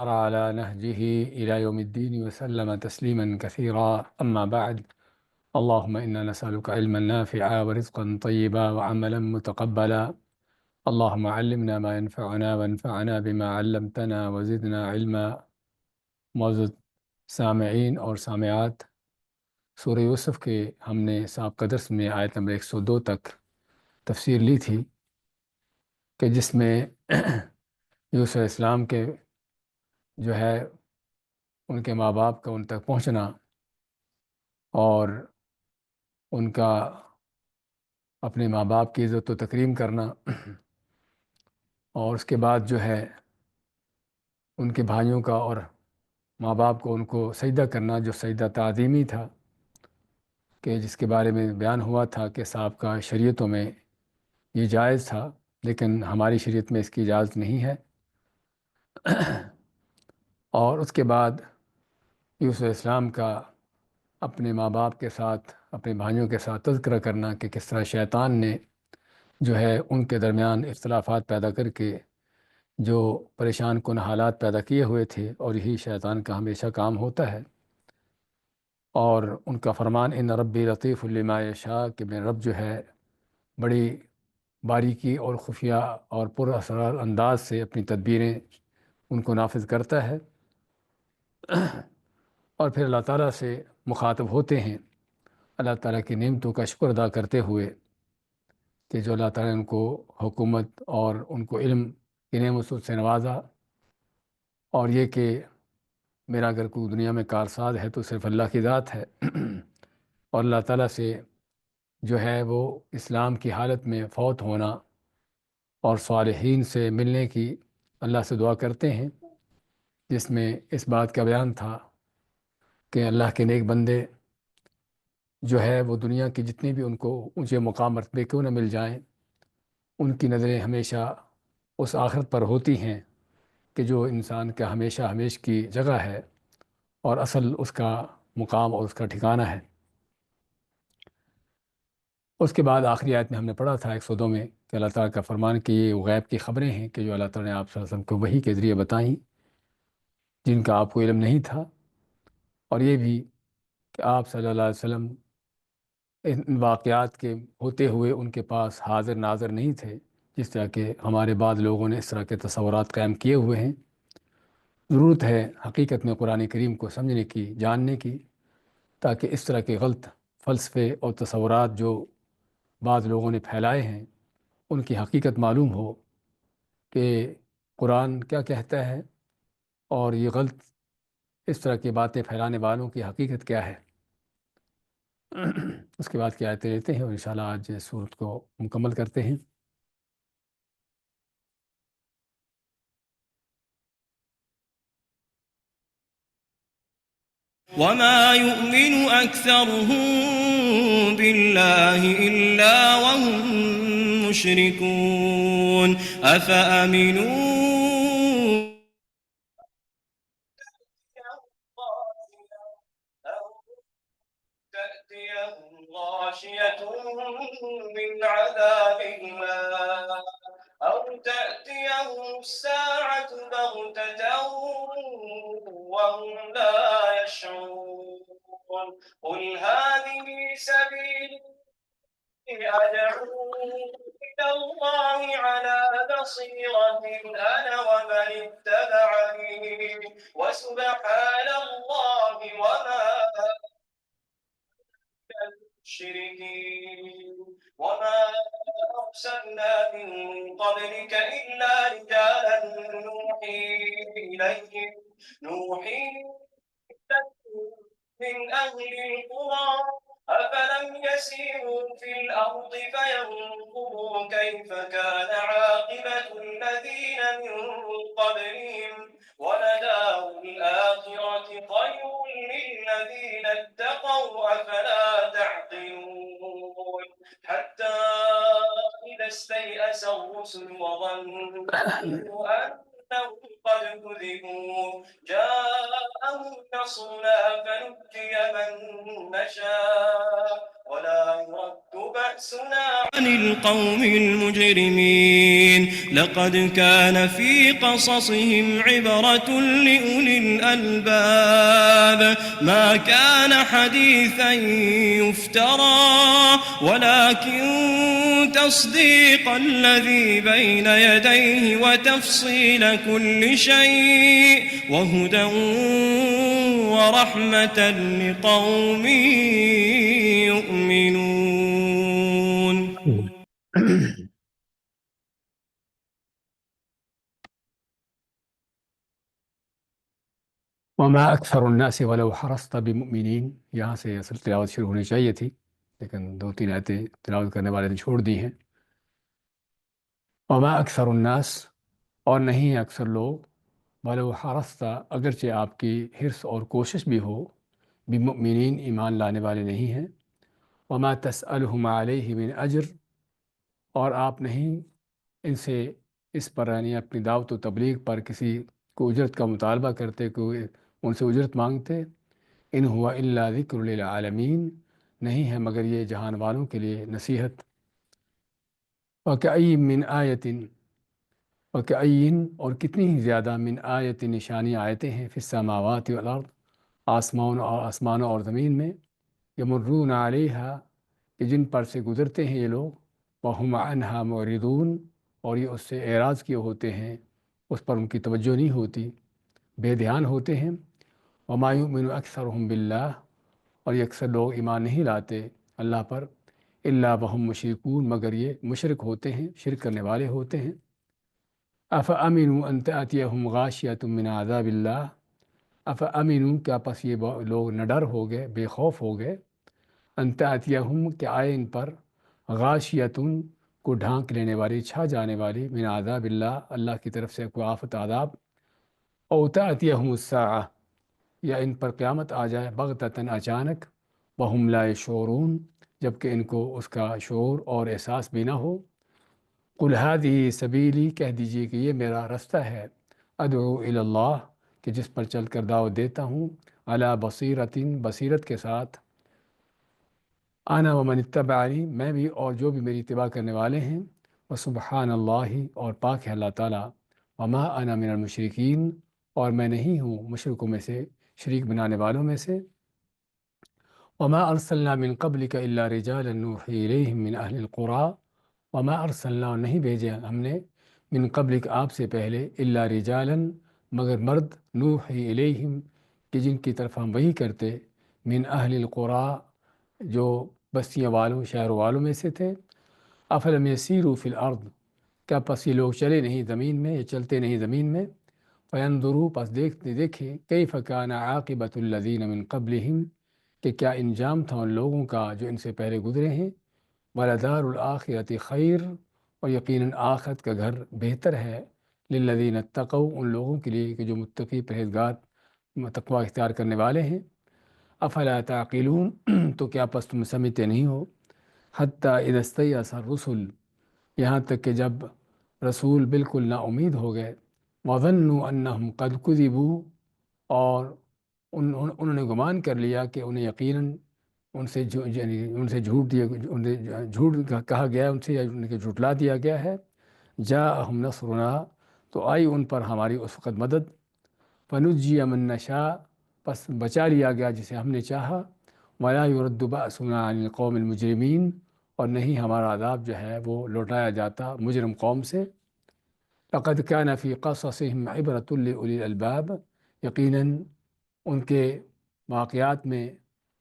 على نهجه إلى يوم الدين وسلم تسليما كثيرا. أما بعد، اللهم إنا نسألك علما نافعا ورزقا طيبا وعملا متقبلا. اللهم علمنا ما ينفعنا وانفعنا بما علمتنا وزدنا علما. معزز سامعین اور سامعات، سورہ یوسف کے ہم نے سابقہ درس میں آیت نمبر 102 تک تفسیر لی تھی کہ جس میں یوسف علیہ السلام کے جو ہے ان کے ماں باپ کا ان تک پہنچنا اور ان کا اپنے ماں باپ کی عزت و تکریم کرنا، اور اس کے بعد جو ہے ان کے بھائیوں کا اور ماں باپ کو ان کو سجدہ کرنا، جو سجدہ تعظیمی تھا، کہ جس کے بارے میں بیان ہوا تھا کہ سابقہ شریعتوں میں یہ جائز تھا، لیکن ہماری شریعت میں اس کی اجازت نہیں ہے۔ اور اس کے بعد یوسف علیہ السلام کا اپنے ماں باپ کے ساتھ، اپنے بھائیوں کے ساتھ تذکرہ کرنا کہ کس طرح شیطان نے جو ہے ان کے درمیان اختلافات پیدا کر کے جو پریشان کن حالات پیدا کیے ہوئے تھے، اور یہی شیطان کا ہمیشہ کام ہوتا ہے۔ اور ان کا فرمان ان ربی لطیف لما یشاء، کہ میرا رب جو ہے بڑی باریکی اور خفیہ اور پر اسرار انداز سے اپنی تدبیریں ان کو نافذ کرتا ہے۔ اور پھر اللہ تعالیٰ سے مخاطب ہوتے ہیں، اللہ تعالیٰ کی نعمتوں کا شکر ادا کرتے ہوئے کہ جو اللہ تعالیٰ نے ان کو حکومت اور ان کو علم کی نعمت سے نوازا، اور یہ کہ میرا اگر کوئی دنیا میں کارساز ہے تو صرف اللہ کی ذات ہے۔ اور اللہ تعالیٰ سے جو ہے وہ اسلام کی حالت میں فوت ہونا اور صالحین سے ملنے کی اللہ سے دعا کرتے ہیں، جس میں اس بات کا بیان تھا کہ اللہ کے نیک بندے جو ہے وہ دنیا کی جتنی بھی ان کو اونچے مقام مرتبے کیوں نہ مل جائیں، ان کی نظریں ہمیشہ اس آخرت پر ہوتی ہیں کہ جو انسان کا ہمیشہ ہمیش کی جگہ ہے اور اصل اس کا مقام اور اس کا ٹھکانہ ہے۔ اس کے بعد آخری آیت میں ہم نے پڑھا تھا 102 میں کہ اللہ تعالیٰ کا فرمان کہ یہ غیب کی خبریں ہیں کہ جو اللہ تعالیٰ نے آپ صلی اللہ علیہ وسلم کو وحی کے ذریعے بتائیں، جن کا آپ کو علم نہیں تھا، اور یہ بھی کہ آپ صلی اللہ علیہ وسلم ان واقعات کے ہوتے ہوئے ان کے پاس حاضر ناظر نہیں تھے، جس طرح کہ ہمارے بعض لوگوں نے اس طرح کے تصورات قائم کیے ہوئے ہیں۔ ضرورت ہے حقیقت میں قرآن کریم کو سمجھنے کی، جاننے کی، تاکہ اس طرح کے غلط فلسفے اور تصورات جو بعض لوگوں نے پھیلائے ہیں ان کی حقیقت معلوم ہو کہ قرآن کیا کہتا ہے، اور یہ غلط اس طرح کی باتیں پھیلانے والوں کی حقیقت کیا ہے۔ اس کے بعد کی آیتیں لیتے ہیں اور انشاءاللہ آج سورت کو مکمل کرتے ہیں۔ وما يؤمن أكثرهم بالله إلا وهم مشركون أفأمنوا تأتيهم غاشية من عذاب الله أو تأتيهم الساعة بغتة وهم لا يشعرون قل هذه سبيلي أدعو إلى الله على بصيرة أنا ومن اتبعني وسبحان الله وما المشركين وما أرسلنا من قبلك إلا رجالا نوحي إليهم من أهل القرى أفلم يسيروا في الأرض فينظروا كيف كان عاقبة الذين من قبلهم ولدار الآخرة خير للذين اتقوا أفلا تعقلون حتى إذا استيأس الرسل وظنوا أنهم قد كذبوا جاءهم نصرنا فنجي من نشاء ولا يرد بأسنا بلسان القوم المجرمين لقد كان في قصصهم عبرة لأولي الألباب ما كان حديثا يفترى ولكن تصديق الذي بين يديه وتفصيل كل شيء وهدى ورحمة لقوم يؤمنون. وما أكثر الناس ولو حرصت بمؤمنین، یہاں سے اصل تلاوت شروع ہونی چاہیے تھی لیکن 2-3 آیتیں تلاوت کرنے والے نے چھوڑ دی ہیں. وما اکثر الناس، اور نہیں اکثر لوگ، ولو حرصت، اگرچہ آپ کی حرص اور کوشش بھی ہو، بمؤمنین، ایمان لانے والے نہیں ہیں. وما تسألهم علیہ من اجر، اور آپ نہیں ان سے اس پر یعنی اپنی دعوت و تبلیغ پر کسی کو اجرت کا مطالبہ کرتے، کوئی ان سے اجرت مانگتے. ان ہوا الا ذکر للعالمین، نہیں ہے مگر یہ جہان والوں کے لیے نصیحت. وکأی من آیت، وکأین، اور کتنی ہی زیادہ، من آیت، نشانی آیتیں ہیں، فی السماوات والارض، آسمانوں اور زمین میں، یمرون علیہا، کہ جن پر سے گزرتے ہیں یہ لوگ، وہم عنہا معرضون، اور یہ اس سے اعراض کیے ہوتے ہیں، اس پر ان کی توجہ نہیں ہوتی، بے دھیان ہوتے ہیں. وما یؤمن اکثرهم باللہ، اور یہ اکثر لوگ ایمان نہیں لاتے اللہ پر، الا وہم مشرکون، مگر یہ مشرک ہوتے ہیں، شرک کرنے والے ہوتے ہیں. افامنوا ان تأتیہم غاشیۃ من عذاب اللہ، افامنوا، کیا پس یہ لوگ نہ ڈر ہو گئے، بے خوف ہو گئے، ان تأتیہم، کہ آئے ان پر، غاشیۃ، کو ڈھانک لینے والی، چھا جانے والی، من عذاب اللہ، اللہ کی طرف سے کوئی آفت عذاب، او تأتیہم الساعہ، یا ان پر قیامت آ جائے، بغتتاً، اچانک، وہم لا یشعرون، جبکہ ان کو اس کا شعور اور احساس بھی نہ ہو. قل ہذہ سبیلی، کہہ دیجیے کہ یہ میرا رستہ ہے، ادعو الی اللہ، کہ جس پر چل کر دعوت دیتا ہوں، علی بصیرۃ، بصیرت کے ساتھ، انا ومن اتبعنی، میں بھی اور جو بھی میری اتباع کرنے والے ہیں، وسبحان اللہ، اور پاک ہے اللہ تعالیٰ، وما انا من المشرکین، اور میں نہیں ہوں مشرکوں میں سے، شریک بنانے والوں میں سے. وما ارسلنا من قبلک الا رجالا نوحی الیہم من اہل القریٰ، وما ارسلنا، نہیں بھیجے ہم نے، من قبلک، آپ سے پہلے، الا رجالا، مگر مرد، نوحی الیہم، کہ جن کی طرف ہم وحی کرتے، من اہل القریٰ، جو بستیاں والوں، شہروں والوں میں سے تھے. افلم یسیروا فی الارض، کیا پس یہ لوگ چلے نہیں زمین میں، یا چلتے نہیں زمین میں، فینظروا، پس دیکھیں، کیف کان عاقبۃ الذین من قبلہم، کہ کیا انجام تھا ان لوگوں کا جو ان سے پہلے گزرے ہیں. وَلَدَارُ الْآخِرَةِ خیر، اور یقیناً آخرت کا گھر بہتر ہے، للذین اتقوا، ان لوگوں کے لیے کہ جو متقی، پرہیزگار، تقوی اختیار کرنے والے ہیں. افلا تعقلون، تو کیا پس تم سمجھتے نہیں ہو. حتیٰ اذا استیأس الرسل، یہاں تک کہ جب رسول بالکل نا امید ہو گئے، وظنوا انہم قد کذبوا، اور انہوں نے گمان کر لیا کہ انہیں یقیناً ان سے جھوٹ دیا، انہیں جھوٹ کہا گیا، ان سے ان کے جھٹلا دیا گیا ہے. جاءہم نصرنا، تو آئی ان پر ہماری اس وقت مدد. فنجی من نشاء، پس بچا لیا گیا جسے ہم نے چاہا. ولا يرد بأسنا عن القوم المجرمین، اور نہیں ہمارا عذاب جو ہے وہ لوٹایا جاتا مجرم قوم سے. لقد كان في قصصهم عبرة لأولي الألباب، یقیناً ان کے واقعات میں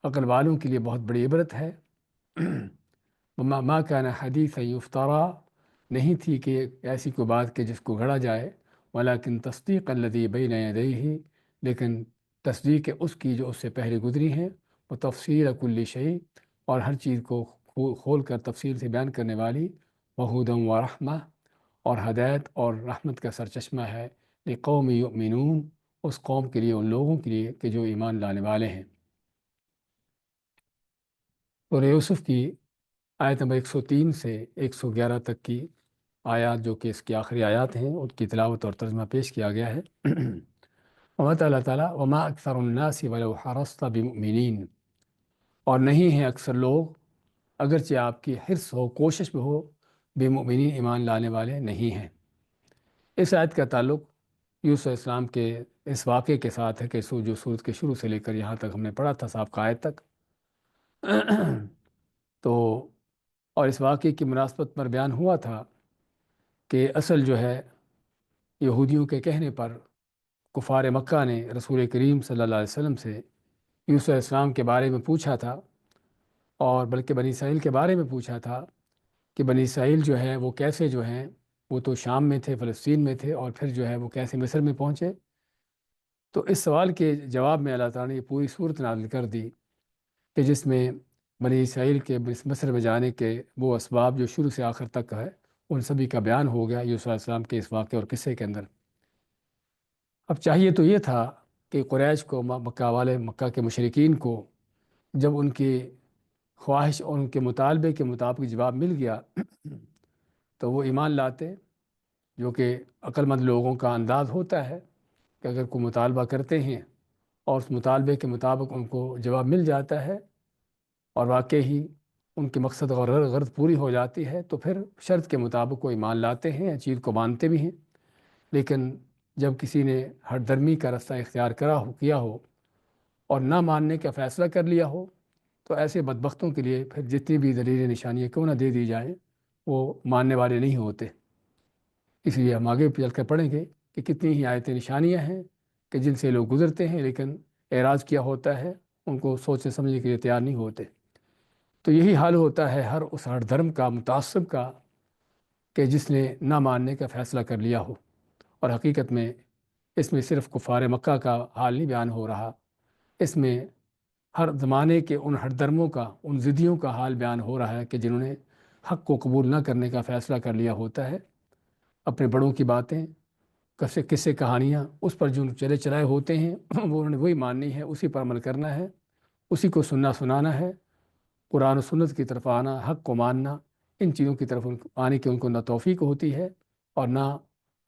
عقل والوں کے لیے بہت بڑی عبرت ہے. ما كان حدیثا یفترا، نہیں تھی کہ ایسی کوئی بات کہ جس کو گھڑا جائے. ولكن تصدیق الذی بین یدیہ، لیکن تصدیق اس کی جو اس سے پہلے گزری ہیں. وتفصیل کل شیء، اور ہر چیز کو کھول کر تفصیل سے بیان کرنے والی. وہدی ورحمہ، اور ہدایت اور رحمت کا سرچشمہ ہے. لقوم یؤمنون، اس قوم کے لیے، ان لوگوں کے لیے کہ جو ایمان لانے والے ہیں. سورہ یوسف کی آیت نمبر 103 سے 111 تک کی آیات، جو کہ اس کی آخری آیات ہیں، ان کی تلاوت اور ترجمہ پیش کیا گیا ہے. ومت اللہ تعالیٰ، وما اکثر الناس ولو حرصت بمؤمنین، اور نہیں ہیں اکثر لوگ، اگرچہ آپ کی حرص ہو، کوشش بھی ہو، بے مومنین ایمان لانے والے نہیں ہیں۔ اس آیت کا تعلق یوسف علیہ السلام کے اس واقعے کے ساتھ ہے کہ جو سورت کے شروع سے لے کر یہاں تک ہم نے پڑھا تھا سابقہ آیت تک تو اور اس واقعے کی مناسبت پر بیان ہوا تھا کہ اصل جو ہے یہودیوں کے کہنے پر کفار مکہ نے رسول کریم صلی اللہ علیہ وسلم سے یوسف علیہ السلام کے بارے میں پوچھا تھا، اور بلکہ بنی اسرائیل کے بارے میں پوچھا تھا کہ بنی اسرائیل جو ہے وہ کیسے جو ہیں، وہ تو شام میں تھے، فلسطین میں تھے، اور پھر جو ہے وہ کیسے مصر میں پہنچے۔ تو اس سوال کے جواب میں اللہ تعالیٰ نے یہ پوری صورت نازل کر دی کہ جس میں بنی اسرائیل کے مصر میں جانے کے وہ اسباب جو شروع سے آخر تک ہے ان سبھی کا بیان ہو گیا یوسف علیہ السلام کے اس واقعے اور قصے کے اندر۔ اب چاہیے تو یہ تھا کہ قریش کو، مکہ والے، مکہ کے مشرکین کو جب ان کی خواہش اور ان کے مطالبے کے مطابق جواب مل گیا تو وہ ایمان لاتے، جو کہ عقل مند لوگوں کا انداز ہوتا ہے کہ اگر کوئی مطالبہ کرتے ہیں اور اس مطالبے کے مطابق ان کو جواب مل جاتا ہے اور واقعی ہی ان کے مقصد اور غرض پوری ہو جاتی ہے تو پھر شرط کے مطابق وہ ایمان لاتے ہیں، چیز کو مانتے بھی ہیں۔ لیکن جب کسی نے ہٹ درمی کا رستہ اختیار کیا ہو اور نہ ماننے کا فیصلہ کر لیا ہو تو ایسے بدبختوں کے لیے پھر جتنی بھی دلیل نشانیاں کیوں نہ دے دی جائیں وہ ماننے والے نہیں ہوتے۔ اس لیے ہم آگے چل کر پڑھیں گے کہ کتنی ہی آیتیں نشانیاں ہیں کہ جن سے لوگ گزرتے ہیں لیکن اعراض کیا ہوتا ہے، ان کو سوچنے سمجھنے کے لیے تیار نہیں ہوتے۔ تو یہی حال ہوتا ہے ہر اس ہر دھرم کا، متعصب کا، کہ جس نے نہ ماننے کا فیصلہ کر لیا ہو۔ اور حقیقت میں اس میں صرف کفار مکہ کا حال نہیں بیان ہو رہا، اس میں ہر زمانے کے ان ہر دھرموں کا، ان ضدیوں کا حال بیان ہو رہا ہے کہ جنہوں نے حق کو قبول نہ کرنے کا فیصلہ کر لیا ہوتا ہے، اپنے بڑوں کی باتیں، قصے کہانیاں اس پر جو چلے چلائے ہوتے ہیں وہ انہوں نے وہی ماننی ہے، اسی پر عمل کرنا ہے، اسی کو سننا سنانا ہے۔ قرآن و سنت کی طرف آنا، حق کو ماننا، ان چیزوں کی طرف آنے کی ان کو نہ توفیق ہوتی ہے اور نہ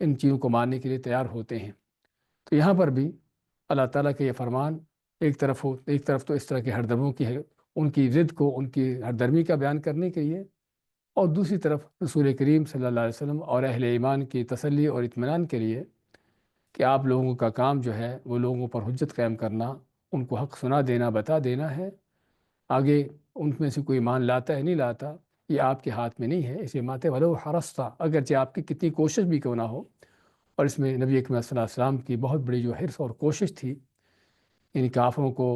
ان چیزوں کو ماننے کے لیے تیار ہوتے ہیں۔ تو یہاں پر بھی اللہ تعالیٰ کے یہ فرمان ایک طرف تو اس طرح کے ہر درموں کی ہے، ان کی ضد کو، ان کی ہر درمی کا بیان کرنے کے لیے، اور دوسری طرف رسول کریم صلی اللہ علیہ وسلم اور اہل ایمان کی تسلی اور اطمینان کے لیے کہ آپ لوگوں کا کام جو ہے وہ لوگوں پر حجت قائم کرنا، ان کو حق سنا دینا، بتا دینا ہے۔ آگے ان میں سے کوئی ایمان لاتا ہے نہیں لاتا یہ آپ کے ہاتھ میں نہیں ہے، اسے ماتے ولو حرصتا، اگرچہ آپ کی کتنی کوشش بھی کیوں نہ ہو۔ اور اس میں نبی اکرم صلی اللہ علیہ وسلم کی بہت بڑی جو حرص اور کوشش تھی ان کافروں کو،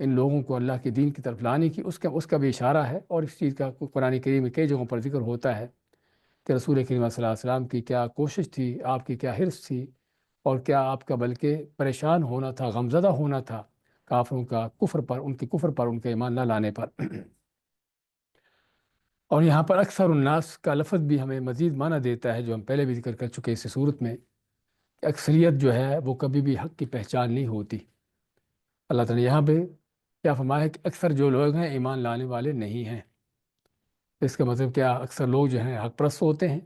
ان لوگوں کو اللہ کے دین کی طرف لانے کی، اس کا بھی اشارہ ہے۔ اور اس چیز کا قرآن کریم میں کئی جگہوں پر ذکر ہوتا ہے کہ رسول کریم صلی اللہ علیہ وسلم کی کیا کوشش تھی، آپ کی کیا حرص تھی، اور کیا آپ کا بلکہ پریشان ہونا تھا، غمزدہ ہونا تھا کافروں کا کفر پر، ان کے کفر پر، ان کے ایمان نہ لانے پر۔ اور یہاں پر اکثر الناس کا لفظ بھی ہمیں مزید معنی دیتا ہے، جو ہم پہلے بھی ذکر کر چکے اس صورت میں، کہ اکثریت جو ہے وہ کبھی بھی حق کی پہچان نہیں ہوتی۔ اللہ تعالیٰ نے یہاں پہ کیا فرمایا ہے کہ اکثر جو لوگ ہیں ایمان لانے والے نہیں ہیں۔ اس کا مطلب کیا؟ اکثر لوگ جو ہیں حق پرست ہوتے ہیں،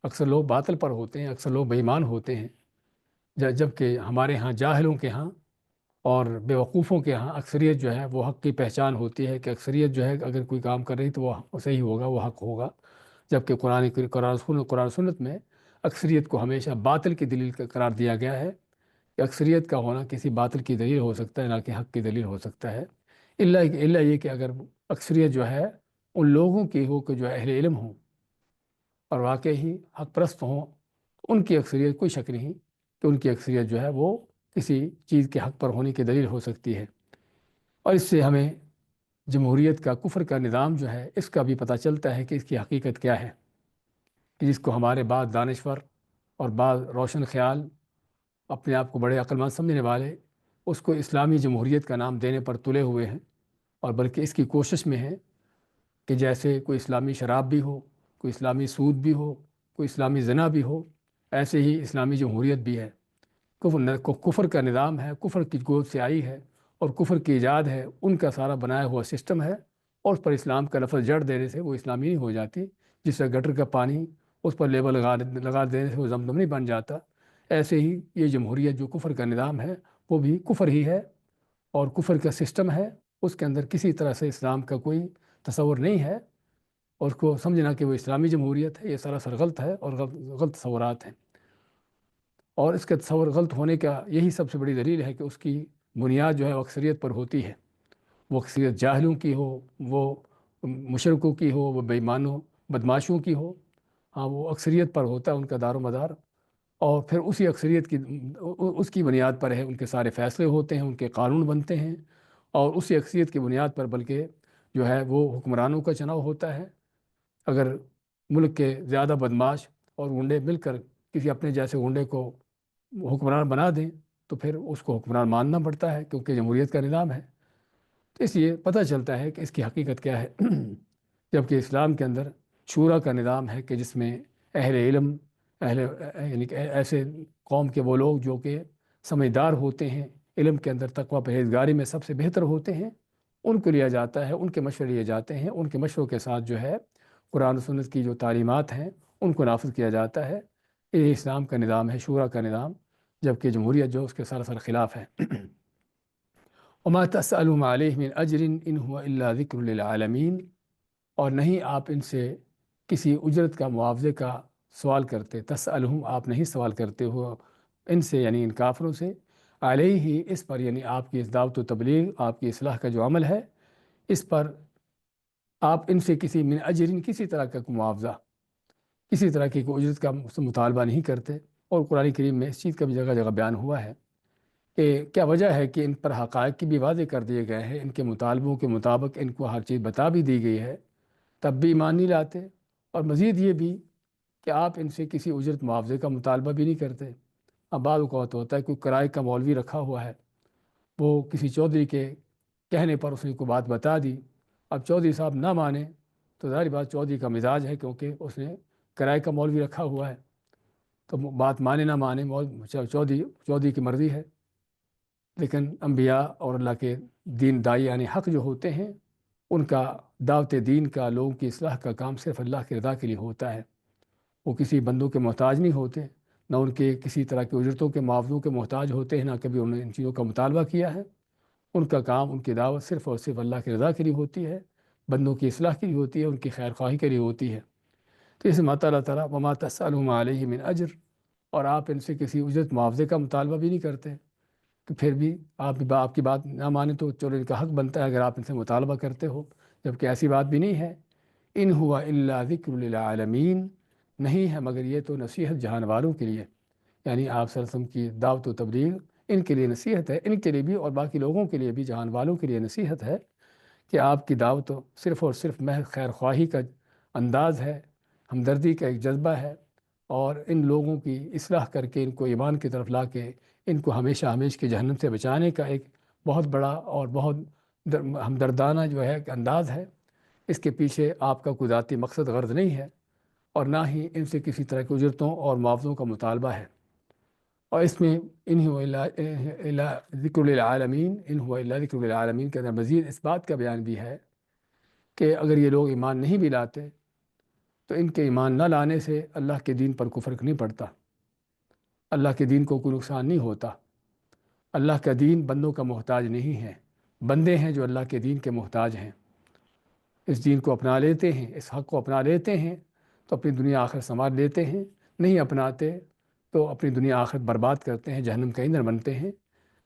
اکثر لوگ باطل پر ہوتے ہیں، اکثر لوگ بے ایمان ہوتے ہیں، جبکہ ہمارے ہاں جاہلوں کے ہاں اور بے وقوفوں کے ہاں اکثریت جو ہے وہ حق کی پہچان ہوتی ہے، کہ اکثریت جو ہے اگر کوئی کام کر رہی تو وہ صحیح ہوگا، وہ حق ہوگا، جبکہ قرآن سنت میں اکثریت کو ہمیشہ باطل کی دلیل قرار دیا گیا ہے، کہ اکثریت کا ہونا کسی باطل کی دلیل ہو سکتا ہے، نہ کہ حق کی دلیل ہو سکتا ہے، الا یہ کہ اگر اکثریت جو ہے ان لوگوں کی ہو کہ جو اہل علم ہوں اور واقعی ہی حق پرست ہوں، ان کی اکثریت کوئی شک نہیں کہ ان کی اکثریت جو ہے وہ کسی چیز کے حق پر ہونے کی دلیل ہو سکتی ہے۔ اور اس سے ہمیں جمہوریت کا، کفر کا نظام جو ہے اس کا بھی پتہ چلتا ہے کہ اس کی حقیقت کیا ہے، کہ جس کو ہمارے بعض دانشور اور بعض روشن خیال، اپنے آپ کو بڑے عقل مند سمجھنے والے، اس کو اسلامی جمہوریت کا نام دینے پر تلے ہوئے ہیں، اور بلکہ اس کی کوشش میں ہیں کہ جیسے کوئی اسلامی شراب بھی ہو، کوئی اسلامی سود بھی ہو، کوئی اسلامی زنا بھی ہو، ایسے ہی اسلامی جمہوریت بھی ہے۔ کفر کا نظام ہے، کفر کی گود سے آئی ہے اور کفر کی ایجاد ہے، ان کا سارا بنایا ہوا سسٹم ہے، اور اس پر اسلام کا لفظ جڑ دینے سے وہ اسلامی نہیں ہو جاتی۔ جس سے گٹر کا پانی اس پر لیبل لگا دینے سے وہ زمزم نہیں بن جاتا، ایسے ہی یہ جمہوریت جو کفر کا نظام ہے وہ بھی کفر ہی ہے، اور کفر کا سسٹم ہے، اس کے اندر کسی طرح سے اسلام کا کوئی تصور نہیں ہے، اور اس کو سمجھنا کہ وہ اسلامی جمہوریت ہے، یہ سراسر غلط ہے اور غلط تصورات ہیں۔ اور اس کے تصور غلط ہونے کا یہی سب سے بڑی دلیل ہے کہ اس کی بنیاد جو ہے وہ اکثریت پر ہوتی ہے، وہ اکثریت جاہلوں کی ہو، وہ مشرکوں کی ہو، وہ بے ایمانوں بدماشوں کی ہو، ہاں وہ اکثریت پر ہوتا ہے ان کا دار و مدار، اور پھر اسی اکثریت کی اس کی بنیاد پر ہے ان کے سارے فیصلے ہوتے ہیں، ان کے قانون بنتے ہیں، اور اسی اکثریت کی بنیاد پر بلکہ جو ہے وہ حکمرانوں کا چناؤ ہوتا ہے۔ اگر ملک کے زیادہ بدماش اور گنڈے مل کر کسی اپنے جیسے گنڈے کو حکمران بنا دیں تو پھر اس کو حکمران ماننا پڑتا ہے، کیونکہ جمہوریت کا نظام ہے۔ تو اس لیے پتہ چلتا ہے کہ اس کی حقیقت کیا ہے جبکہ اسلام کے اندر شورا کا نظام ہے کہ جس میں اہل علم، یعنی کہ ایسے قوم کے وہ لوگ جو کہ سمجھدار ہوتے ہیں، علم کے اندر تقوی پرہیزگاری میں سب سے بہتر ہوتے ہیں، ان کو لیا جاتا ہے، ان کے مشورے لیے جاتے ہیں، ان کے مشوروں کے ساتھ جو ہے قرآن و سنت کی جو تعلیمات ہیں ان کو نافذ کیا جاتا ہے۔ یہ اسلام کا نظام ہے، شورا کا نظام، جبکہ جمہوریت جو اس کے سراسر خلاف ہے۔ وما تسألهم علیہ من اجر ان هو الا ذکر للعالمین، اور نہیں آپ ان سے کسی اجرت کا، معاوضے کا سوال کرتے، تسألهم آپ نہیں سوال کرتے ہو ان سے، یعنی ان کافروں سے، علیہ اس پر، یعنی آپ کی اس دعوت و تبلیغ، آپ کی اصلاح کا جو عمل ہے اس پر آپ ان سے کسی من اجر، کسی طرح کا معاوضہ، کسی طرح کی کوئی اجرت کا مطالبہ نہیں کرتے۔ اور قرآن کریم میں اس چیز کا بھی جگہ جگہ بیان ہوا ہے کہ کیا وجہ ہے کہ ان پر حقائق کی بھی واضح کر دیے گئے ہیں، ان کے مطالبوں کے مطابق ان کو ہر چیز بتا بھی دی گئی ہے، تب بھی ایمان نہیں لاتے۔ اور مزید یہ بھی کہ آپ ان سے کسی اجرت معاوضے کا مطالبہ بھی نہیں کرتے۔ اب بعض اوقات ہوتا ہے کوئی کرائے کا مولوی رکھا ہوا ہے، وہ کسی چودھری کے کہنے پر اس نے کوئی بات بتا دی، اب چودھری صاحب نہ مانے تو ظاہر بات چودھری کا مزاج ہے، کیونکہ اس نے کرائے کا مولوی رکھا ہوا ہے، تو بات مانے نہ مانے چودھری کی مرضی ہے۔ لیکن انبیاء اور اللہ کے دین دائی یعنی حق جو ہوتے ہیں، ان کا دعوت دین کا، لوگوں کی اصلاح کا کام صرف اللہ کی رضا کے لیے ہوتا ہے۔ وہ کسی بندوں کے محتاج نہیں ہوتے، نہ ان کے کسی طرح کی اجرتوں کے معاوضوں کے محتاج ہوتے ہیں، نہ کبھی انہوں نے ان چیزوں کا مطالبہ کیا ہے۔ ان کا کام، ان کی دعوت صرف اور صرف اللہ کی رضا کے لیے ہوتی ہے، بندوں کی اصلاح کے لیے ہوتی ہے، ان کی خیر خواہی کے لیے ہوتی ہے۔ تو اس میں اللہ تعالیٰ وما تسألهم علیہ من اجر، اور آپ ان سے کسی اجرت معاوضے کا مطالبہ بھی نہیں کرتے، تو پھر بھی آپ کی بات نہ مانے تو چلو ان کا حق بنتا ہے اگر آپ ان سے مطالبہ کرتے ہو، جبکہ ایسی بات بھی نہیں ہے۔ ان ہوا الا ذکر للعالمین، نہیں ہے مگر یہ تو نصیحت جہان والوں کے لیے، یعنی آپ صلی اللہ علیہ وسلم کی دعوت و تبلیغ ان کے لیے نصیحت ہے، ان کے لیے بھی اور باقی لوگوں کے لیے بھی، جہان والوں کے لیے نصیحت ہے کہ آپ کی دعوت صرف اور صرف محض خیر خواہی کا انداز ہے، ہمدردی کا ایک جذبہ ہے، اور ان لوگوں کی اصلاح کر کے ان کو ایمان کی طرف لا کے ان کو ہمیشہ ہمیشہ کے جہنم سے بچانے کا ایک بہت بڑا اور بہت ہمدردانہ جو ہے انداز ہے۔ اس کے پیچھے آپ کا کوئی ذاتی مقصد غرض نہیں ہے، اور نہ ہی ان سے کسی طرح کی اجرتوں اور معاوضوں کا مطالبہ ہے۔ اور اس میں ان هو الا ذکر للعالمین، ان هو الا ذکر للعالمین کے اندر مزید اس بات کا بیان بھی ہے کہ اگر یہ لوگ ایمان نہیں بھی لاتے تو ان کے ایمان نہ لانے سے اللہ کے دین پر کوئی فرق نہیں پڑتا، اللہ کے دین کو کوئی نقصان نہیں ہوتا۔ اللہ کا دین بندوں کا محتاج نہیں ہے، بندے ہیں جو اللہ کے دین کے محتاج ہیں۔ اس دین کو اپنا لیتے ہیں، اس حق کو اپنا لیتے ہیں تو اپنی دنیا آخرت سنوار لیتے ہیں، نہیں اپناتے تو اپنی دنیا آخرت برباد کرتے ہیں، جہنم کا ایندھن بنتے ہیں۔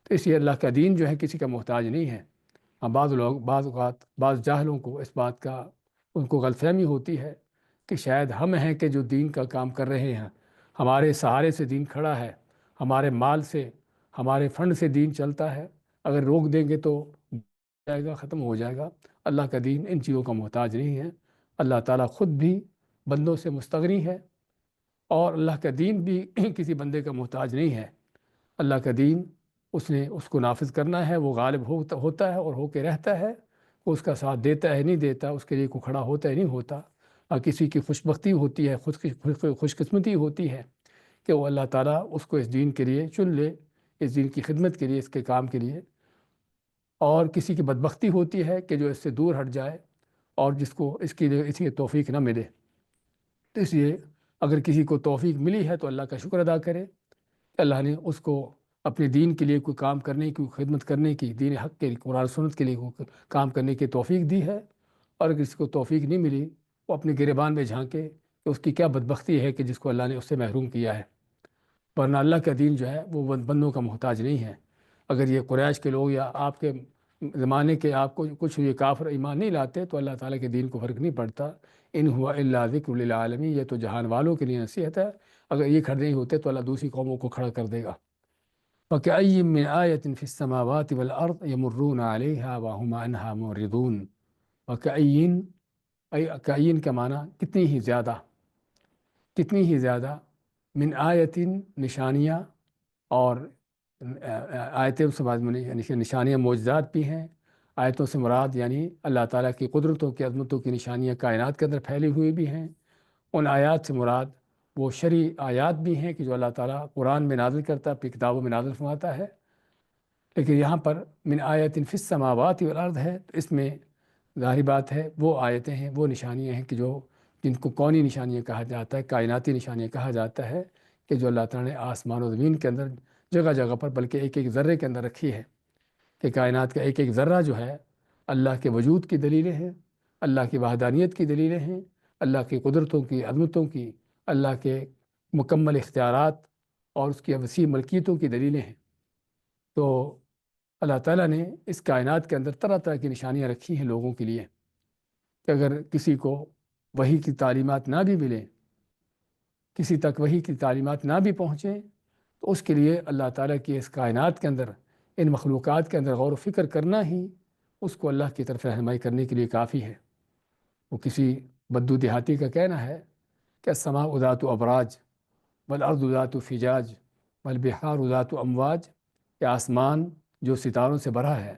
تو اس لیے اللہ کا دین جو ہے کسی کا محتاج نہیں ہے۔ بعض لوگ، بعض اوقات بعض جاہلوں کو اس بات کا، ان کو غلط فہمی ہوتی ہے کہ شاید ہم ہیں کہ جو دین کا کام کر رہے ہیں، ہمارے سہارے سے دین کھڑا ہے، ہمارے مال سے، ہمارے فنڈ سے دین چلتا ہے، اگر روک دیں گے تو جائے گا، ختم ہو جائے گا۔ اللہ کا دین ان چیزوں کا محتاج نہیں ہے، اللہ تعالیٰ خود بھی بندوں سے مستغنی ہے، اور اللہ کا دین بھی کسی بندے کا محتاج نہیں ہے۔ اللہ کا دین اس نے اس کو نافذ کرنا ہے، وہ غالب ہوتا ہے اور ہو کے رہتا ہے، وہ اس کا ساتھ دیتا ہے نہیں دیتا، اس کے لیے کوئی کھڑا ہوتا ہے نہیں ہوتا، اور کسی کی خوش بختی ہوتی ہے، خوش قسمتی ہوتی ہے کہ وہ اللہ تعالیٰ اس کو اس دین کے لیے چن لے، اس دین کی خدمت کے لیے، اس کے کام کے لیے، اور کسی کی بدبختی ہوتی ہے کہ جو اس سے دور ہٹ جائے اور جس کو اس کی توفیق نہ ملے۔ تو اس لیے اگر کسی کو توفیق ملی ہے تو اللہ کا شکر ادا کرے کہ اللہ نے اس کو اپنے دین کے لیے کوئی کام کرنے کی، خدمت کرنے کی، دین حق کے لیے، قرآن سنت کے لیے کوئی کام کرنے کی توفیق دی ہے، اور اگر کسی کو توفیق نہیں ملی وہ اپنے گریبان میں جھانکے کہ اس کی کیا بدبختی ہے کہ جس کو اللہ نے اس سے محروم کیا ہے، ورنہ اللہ کا دین جو ہے وہ بندوں کا محتاج نہیں ہے۔ اگر یہ قریش کے لوگ یا آپ کے زمانے کے آپ کو کچھ یہ کافر ایمان نہیں لاتے تو اللہ تعالیٰ کے دین کو فرق نہیں پڑتا۔ ان ہوا الا ذکر للعالمین، یہ تو جہان والوں کے لیے نصیحت ہے، اگر یہ کھڑے نہیں ہوتے تو اللہ دوسری قوموں کو کھڑا کر دے گا۔ فَكَأَيٍّ مِّنْ آيَةٍ فِي السَّمَاوَاتِ وَالْأَرْضِ يَمُرُّونَ عَلَيْهَا وَهُمْ عَنْهَا مُعْرِضُونَ۔ وَكَأَيٍّ کا معنی کتنی ہی زیادہ، من آیتن نشانیاں، اور آیتیں سے بعض نشانیاں معجزات بھی ہیں۔ آیتوں سے مراد یعنی اللہ تعالیٰ کی قدرتوں کی عظمتوں کی نشانیاں کائنات کے اندر پھیلی ہوئی بھی ہیں۔ ان آیات سے مراد وہ شرعی آیات بھی ہیں کہ جو اللہ تعالیٰ قرآن میں نازل کرتا ہے، اپنی کتابوں میں نازل فرماتا ہے۔ لیکن یہاں پر من آیت فی السماوات والارض ہے، تو اس میں ظاہری بات ہے وہ آیتیں ہیں، وہ نشانیاں ہیں کہ جن کو کونی نشانیاں کہا جاتا ہے، کائناتی نشانیاں کہا جاتا ہے، کہ جو اللہ تعالیٰ نے آسمان و زمین کے اندر جگہ جگہ پر، بلکہ ایک ایک ذرے کے اندر رکھی ہے، کہ کائنات کا ایک ایک ذرہ جو ہے اللہ کے وجود کی دلیلیں ہیں، اللہ کی وحدانیت کی دلیلیں ہیں، اللہ کی قدرتوں کی عظمتوں کی، اللہ کے مکمل اختیارات اور اس کی وسیع ملکیتوں کی دلیلیں ہیں۔ تو اللہ تعالیٰ نے اس کائنات کے اندر طرح طرح کی نشانیاں رکھی ہیں لوگوں کے لیے، کہ اگر کسی کو وحی کی تعلیمات نہ بھی ملیں، کسی تک وحی کی تعلیمات نہ بھی پہنچیں، تو اس کے لیے اللہ تعالیٰ کی اس کائنات کے اندر، ان مخلوقات کے اندر غور و فکر کرنا ہی اس کو اللہ کی طرف رہنمائی کرنے کے لیے کافی ہے۔ وہ کسی بدو دیہاتی کا کہنا ہے کہ السماء ذات ابراج والارض ذات فجاج والبحار ذات امواج، کہ آسمان جو ستاروں سے بھرا ہے،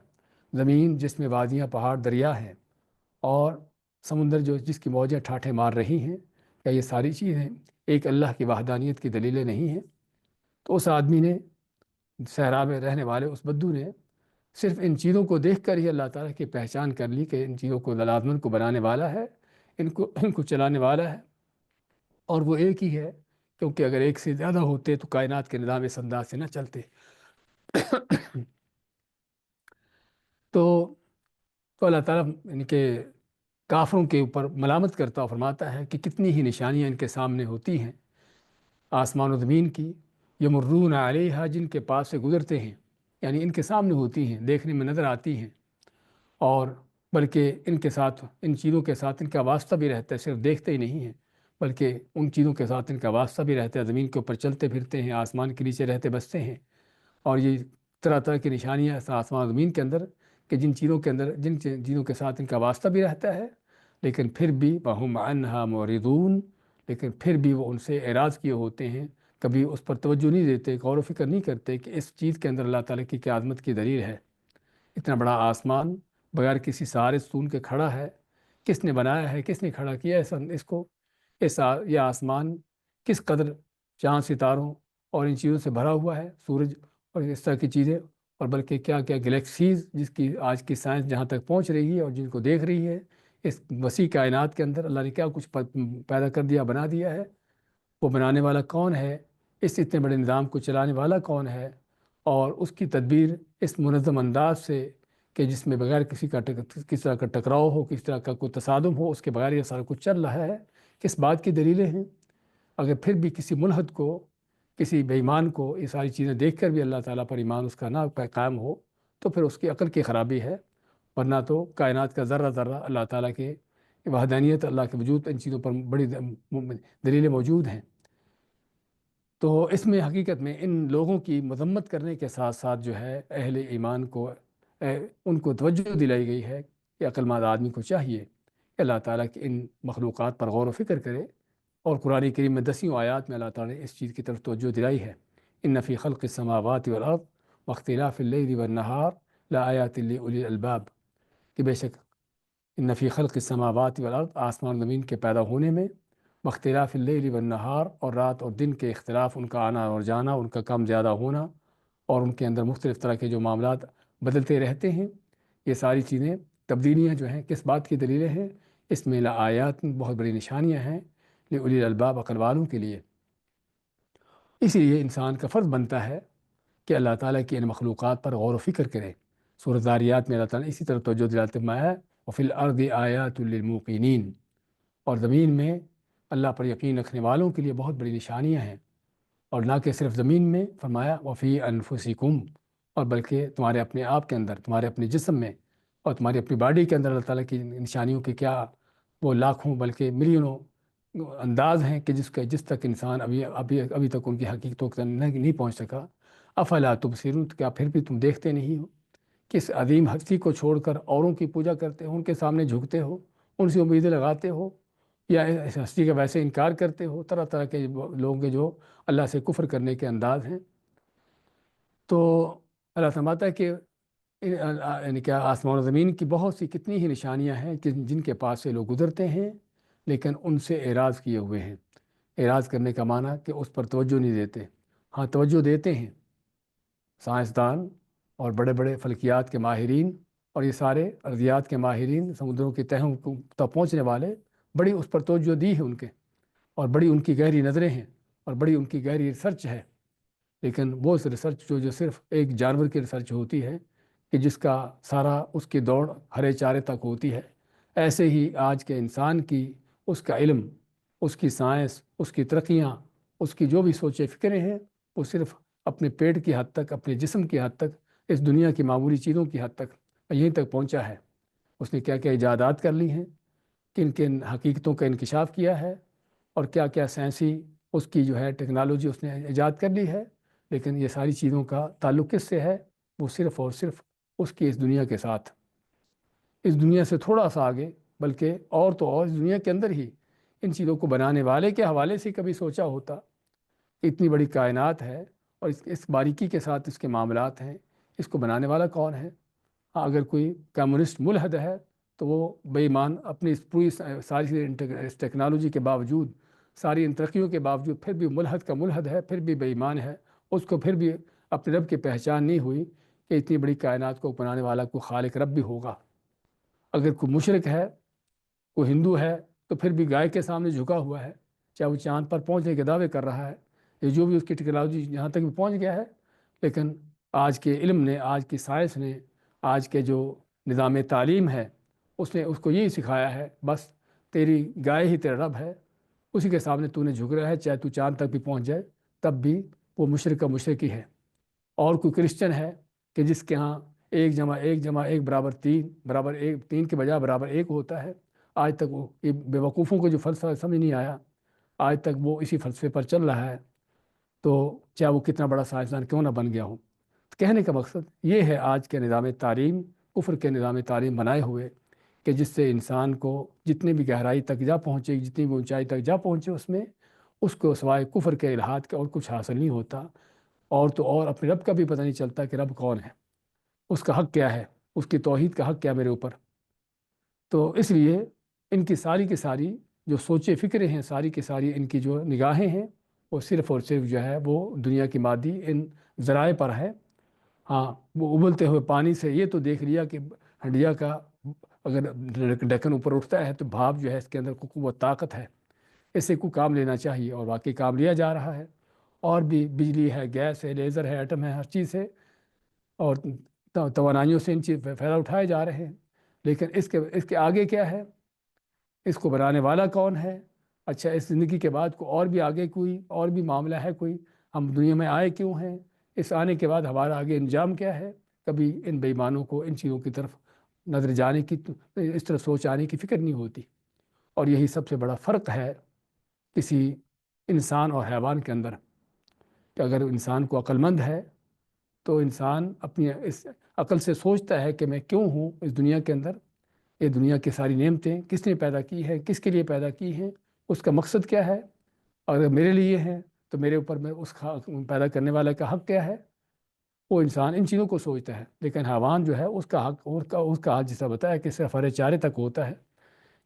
زمین جس میں وادیاں پہاڑ دریا ہیں، اور سمندر جس کی موجیں ٹھاٹھے مار رہی ہیں، کیا یہ ساری چیزیں ایک اللہ کی وحدانیت کی دلیلیں نہیں ہیں؟ تو اس آدمی نے، صحرا میں رہنے والے اس بدو نے، صرف ان چیزوں کو دیکھ کر ہی اللہ تعالیٰ کی پہچان کر لی کہ ان چیزوں کو لازمن کو بنانے والا ہے، ان کو چلانے والا ہے، اور وہ ایک ہی ہے، کیونکہ اگر ایک سے زیادہ ہوتے تو کائنات کے نظام اس انداز سے نہ چلتے۔ تو اللہ تعالیٰ ان کے کافروں کے اوپر ملامت کرتا اور فرماتا ہے کہ کتنی ہی نشانیاں ان کے سامنے ہوتی ہیں آسمان و زمین کی، یمرون علیہا، جن کے پاس سے گزرتے ہیں، یعنی ان کے سامنے ہوتی ہیں، دیکھنے میں نظر آتی ہیں، اور بلکہ ان کے ساتھ، ان چیزوں کے ساتھ ان کا واسطہ بھی رہتا ہے، صرف دیکھتے ہی نہیں ہیں بلکہ ان چیزوں کے ساتھ ان کا واسطہ بھی رہتا ہے، زمین کے اوپر چلتے پھرتے ہیں، آسمان کے نیچے رہتے بستے ہیں۔ اور یہ طرح طرح کی نشانیاں آسمان و زمین کے اندر، کہ جن چیزوں کے ساتھ ان کا واسطہ بھی رہتا ہے، لیکن پھر بھی وَهُمْ عَنْهَا مُعْرِضُونَ، لیکن پھر بھی وہ ان سے اعراض کیے ہوتے ہیں، کبھی اس پر توجہ نہیں دیتے، غور و فکر نہیں کرتے کہ اس چیز کے اندر اللہ تعالیٰ کی کیا عظمت کی دلیل ہے۔ اتنا بڑا آسمان بغیر کسی سہارے ستون کے کھڑا ہے، کس نے بنایا ہے، کس نے کھڑا کیا ہے اس کو؟ یہ آسمان کس قدر چاند ستاروں اور ان چیزوں سے بھرا ہوا ہے، سورج اور اس طرح کی چیزیں، اور بلکہ کیا کیا گلیکسیز، جس کی آج کی سائنس جہاں تک پہنچ رہی ہے اور جن کو دیکھ رہی ہے، اس وسیع کائنات کے اندر اللہ نے کیا کچھ پیدا کر دیا، بنا دیا ہے۔ وہ بنانے والا کون ہے، اس اتنے بڑے نظام کو چلانے والا کون ہے، اور اس کی تدبیر اس منظم انداز سے کہ جس میں بغیر کسی طرح کا ٹکراؤ ہو، کسی طرح کا کوئی تصادم ہو، اس کے بغیر یہ سارا کچھ چل رہا ہے، کس بات کی دلیلیں ہیں؟ اگر پھر بھی کسی ملحد کو، کسی بے ایمان کو یہ ساری چیزیں دیکھ کر بھی اللہ تعالیٰ پر ایمان اس کا نہ قائم ہو، تو پھر اس کی عقل کی خرابی ہے، ورنہ تو کائنات کا ذرہ ذرہ اللہ تعالیٰ کے وحدانیت، اللہ کے وجود، ان چیزوں پر بڑی دلیلیں موجود ہیں۔ تو اس میں حقیقت میں ان لوگوں کی مذمت کرنے کے ساتھ ساتھ جو ہے اہل ایمان کو ان کو توجہ دلائی گئی ہے کہ عقل مند آدمی کو چاہیے کہ اللہ تعالیٰ کی ان مخلوقات پر غور و فکر کرے، اور قرآن کریم میں 10 آیات میں اللہ تعالیٰ نے اس چیز کی طرف توجہ دلائی ہے۔ ان فی خلق السماوات والارض واختلاف اللیل والنہار لآیات لأولی الالباب، کہ بے شک ان فی خلق السماوات والارض، آسمان زمین کے پیدا ہونے میں، واختلاف اللیل والنہار، اور رات اور دن کے اختلاف، ان کا آنا اور جانا، ان کا کم زیادہ ہونا، اور ان کے اندر مختلف طرح کے جو معاملات بدلتے رہتے ہیں، یہ ساری چیزیں، تبدیلیاں جو ہیں، کس بات کی دلیلیں ہیں؟ اس میں لآیات، بہت بڑی نشانیاں ہیں، لأولی الالباب، عقل والوں کے لیے۔ اسی لیے انسان کا فرض بنتا ہے کہ اللہ تعالیٰ کی ان مخلوقات پر غور و فکر کرے۔ سورۃ ذاریات میں اللہ تعالیٰ نے اسی طرح توجہ دلاتے فرمایا ہے وفی الارض آیات للموقنین، اور زمین میں اللہ پر یقین رکھنے والوں کے لیے بہت بڑی نشانیاں ہیں۔ اور نہ کہ صرف زمین میں، فرمایا وفی انفسکم، اور بلکہ تمہارے اپنے آپ کے اندر، تمہارے اپنے جسم میں اور تمہاری اپنی باڈی کے اندر اللہ تعالیٰ کی نشانیوں کے کیا وہ لاکھوں بلکہ ملینوں انداز ہیں کہ جس تک انسان ابھی تک ان کی حقیقتوں تک نہیں پہنچ سکا۔ افلا تبصرون، کیا پھر بھی تم دیکھتے نہیں ہو؟ کس عظیم ہستی کو چھوڑ کر اوروں کی پوجا کرتے ہو، ان کے سامنے جھکتے ہو، ان سے امیدیں لگاتے ہو، یا اس ہستی کا ویسے انکار کرتے ہو؟ طرح طرح کے لوگوں کے جو اللہ سے کفر کرنے کے انداز ہیں۔ تو اللہ فرماتا ہے کہ یعنی کیا آسمان و زمین کی بہت سی کتنی ہی نشانیاں ہیں کہ جن کے پاس سے لوگ گزرتے ہیں لیکن ان سے اعراض کیے ہوئے ہیں۔ اعراض کرنے کا معنی کہ اس پر توجہ نہیں دیتے۔ ہاں توجہ دیتے ہیں سائنسدان اور بڑے بڑے فلکیات کے ماہرین اور یہ سارے ارضیات کے ماہرین، سمندروں کی تہوں تک پہنچنے والے، بڑی اس پر توجہ دی ہے ان کے، اور بڑی ان کی گہری نظریں ہیں اور بڑی ان کی گہری ریسرچ ہے۔ لیکن وہ ریسرچ جو صرف ایک جانور کی ریسرچ ہوتی ہے کہ جس کا سارا اس کی دوڑ ہرے چارے تک ہوتی ہے، ایسے ہی آج کے انسان کی اس کا علم، اس کی سائنس، اس کی ترقیاں، اس کی جو بھی سوچے فکریں ہیں، وہ صرف اپنے پیٹ کی حد تک، اپنے جسم کی حد تک، اس دنیا کی معمولی چیزوں کی حد تک یہیں تک پہنچا ہے۔ اس نے کیا کیا ایجادات کر لی ہیں، کن کن حقیقتوں کا انکشاف کیا ہے، اور کیا کیا سائنسی اس کی جو ہے ٹیکنالوجی اس نے ایجاد کر لی ہے، لیکن یہ ساری چیزوں کا تعلق کس سے ہے؟ وہ صرف اور صرف اس کی اس دنیا کے ساتھ، اس دنیا سے تھوڑا سا آگے، بلکہ اور تو اور اس دنیا کے اندر ہی ان چیزوں کو بنانے والے کے حوالے سے کبھی سوچا ہوتا کہ اتنی بڑی کائنات ہے اور اس باریکی کے ساتھ اس کے معاملات ہیں، اس کو بنانے والا کون ہے؟ ہاں اگر کوئی کمیونسٹ ملحد ہے تو وہ بے ایمان، اپنی اس پوری ساری اس ٹیکنالوجی کے باوجود، ساری ان ترقیوں کے باوجود پھر بھی ملحد کا ملحد ہے، پھر بھی بے ایمان ہے۔ اس کو پھر بھی اپنے رب کی پہچان نہیں ہوئی کہ اتنی بڑی کائنات کو بنانے والا کوئی خالق رب بھی ہوگا۔ اگر کوئی مشرک ہے، کوئی ہندو ہے، تو پھر بھی گائے کے سامنے جھکا ہوا ہے، چاہے وہ چاند پر پہنچنے کے دعوے کر رہا ہے، یہ جو بھی اس کی ٹیکنالوجی یہاں تک بھی پہنچ گیا ہے۔ لیکن آج کے علم نے، آج کی سائنس نے، آج کے جو نظام تعلیم ہے، اس نے اس کو یہی سکھایا ہے، بس تیری گائے ہی تیرا رب ہے، اسی کے سامنے تو نے جھک رہا ہے، چاہے تو چاند تک بھی پہنچ جائے تب بھی وہ مشرک کا مشرک ہی ہے۔ اور کوئی کرسچن ہے کہ جس کے ہاں 1+1=3 برابر 1، 3 کے بجائے برابر 1 ہوتا ہے، آج تک وہ یہ بے وقوفوں کو جو فلسفہ سمجھ نہیں آیا، آج تک وہ اسی فلسفے پر چل رہا ہے، تو چاہے وہ کتنا بڑا سائنسدان کیوں نہ بن گیا ہو۔ کہنے کا مقصد یہ ہے، آج کے نظام تعلیم، کفر کے نظام تعلیم بنائے ہوئے، کہ جس سے انسان کو جتنی بھی گہرائی تک جا پہنچے، جتنی بھی اونچائی تک جا پہنچے، اس میں اس کو سوائے کفر کے الحاد کے اور کچھ حاصل نہیں ہوتا، اور تو اور اپنے رب کا بھی پتہ نہیں چلتا کہ رب کون ہے، اس کا حق کیا ہے، اس کی توحید کا حق کیا میرے اوپر۔ تو اس لیے ان کی ساری جو سوچے فکریں ہیں، ساری کی ساری ان کی جو نگاہیں ہیں، وہ صرف اور صرف جو ہے وہ دنیا کی مادی ان ذرائع پر ہے۔ ہاں وہ ابلتے ہوئے پانی سے یہ تو دیکھ لیا کہ ہنڈیا کا اگر ڈھکن اوپر اٹھتا ہے تو بھاپ جو ہے اس کے اندر قوت طاقت ہے، اس سے کوئی کام لینا چاہیے، اور واقعی کام لیا جا رہا ہے۔ اور بھی بجلی ہے، گیس ہے، لیزر ہے، ایٹم ہے، ہر چیز ہے، اور توانائیوں سے ان چیز فائدہ اٹھائے جا رہے ہیں۔ لیکن اس کے آگے کیا ہے؟ اس کو بنانے والا کون ہے؟ اچھا اس زندگی کے بعد کو اور بھی آگے کوئی اور بھی معاملہ ہے کوئی؟ ہم دنیا میں آئے کیوں ہیں؟ اس آنے کے بعد ہمارا آگے انجام کیا ہے؟ کبھی ان بے ایمانوں کو ان چیزوں کی طرف نظر جانے کی، اس طرح سوچ آنے کی فکر نہیں ہوتی۔ اور یہی سب سے بڑا فرق ہے کسی انسان اور حیوان کے اندر، کہ اگر انسان کو عقل مند ہے تو انسان اپنی اس عقل سے سوچتا ہے کہ میں کیوں ہوں اس دنیا کے اندر، یہ دنیا کی ساری نعمتیں کس نے پیدا کی ہے، کس کے لیے پیدا کی ہیں، اس کا مقصد کیا ہے، اور اگر میرے لیے ہیں تو میرے اوپر میں اس پیدا کرنے والے کا حق کیا ہے۔ وہ انسان ان چیزوں کو سوچتا ہے، لیکن حیوان جو ہے اس کا حق، اس کا حق جیسا بتایا کہ صرف ہرے چارے تک ہوتا ہے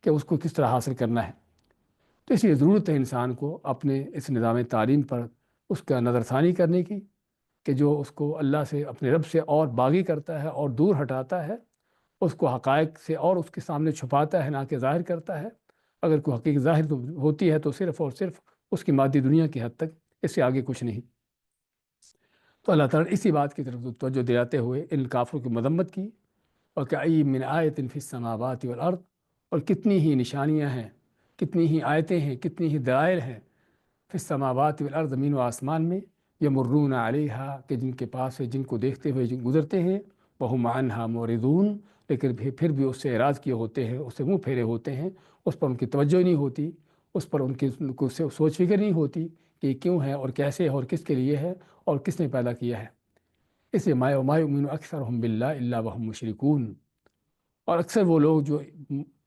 کہ اس کو کس طرح حاصل کرنا ہے۔ تو اس لیے ضرورت ہے انسان کو اپنے اس نظام تعلیم پر اس کا نظر ثانی کرنے کی، کہ جو اس کو اللہ سے، اپنے رب سے اور باغی کرتا ہے اور دور ہٹاتا ہے، اس کو حقائق سے اور اس کے سامنے چھپاتا ہے، نہ کہ ظاہر کرتا ہے۔ اگر کوئی حقیقت ظاہر ہوتی ہے تو صرف اور صرف اس کی مادی دنیا کی حد تک، اس سے آگے کچھ نہیں۔ تو اللہ تعالیٰ نے اسی بات کی طرف توجہ دلاتے ہوئے ان کافروں کی مذمت کی، وَكَأَيٍّ مِّنْ آیَةٍ فِي السَّمَاوَاتِ وَالْأَرْضِ، اور کتنی ہی نشانیاں ہیں، کتنی ہی آیتیں ہیں، کتنی ہی دلائل ہیں فی السماوات والارض، زمین و آسمان میں، یمرون علیہا کہ جن کے پاس ہے، جن کو دیکھتے ہوئے جن گزرتے ہیں، وہم عنہا معرضون لیکن پھر بھی اس سے اعراض کیے ہوتے ہیں، اس سے منہ پھیرے ہوتے ہیں، اس پر ان کی توجہ نہیں ہوتی، اس پر ان کو سوچ فکر نہیں ہوتی کہ یہ کیوں ہے اور کیسے ہے اور کس کے لیے ہے اور کس نے پیدا کیا ہے۔ اس لیے ما یؤمن اکثرهم باللہ الا وهم مشرکون، اور اکثر وہ لوگ جو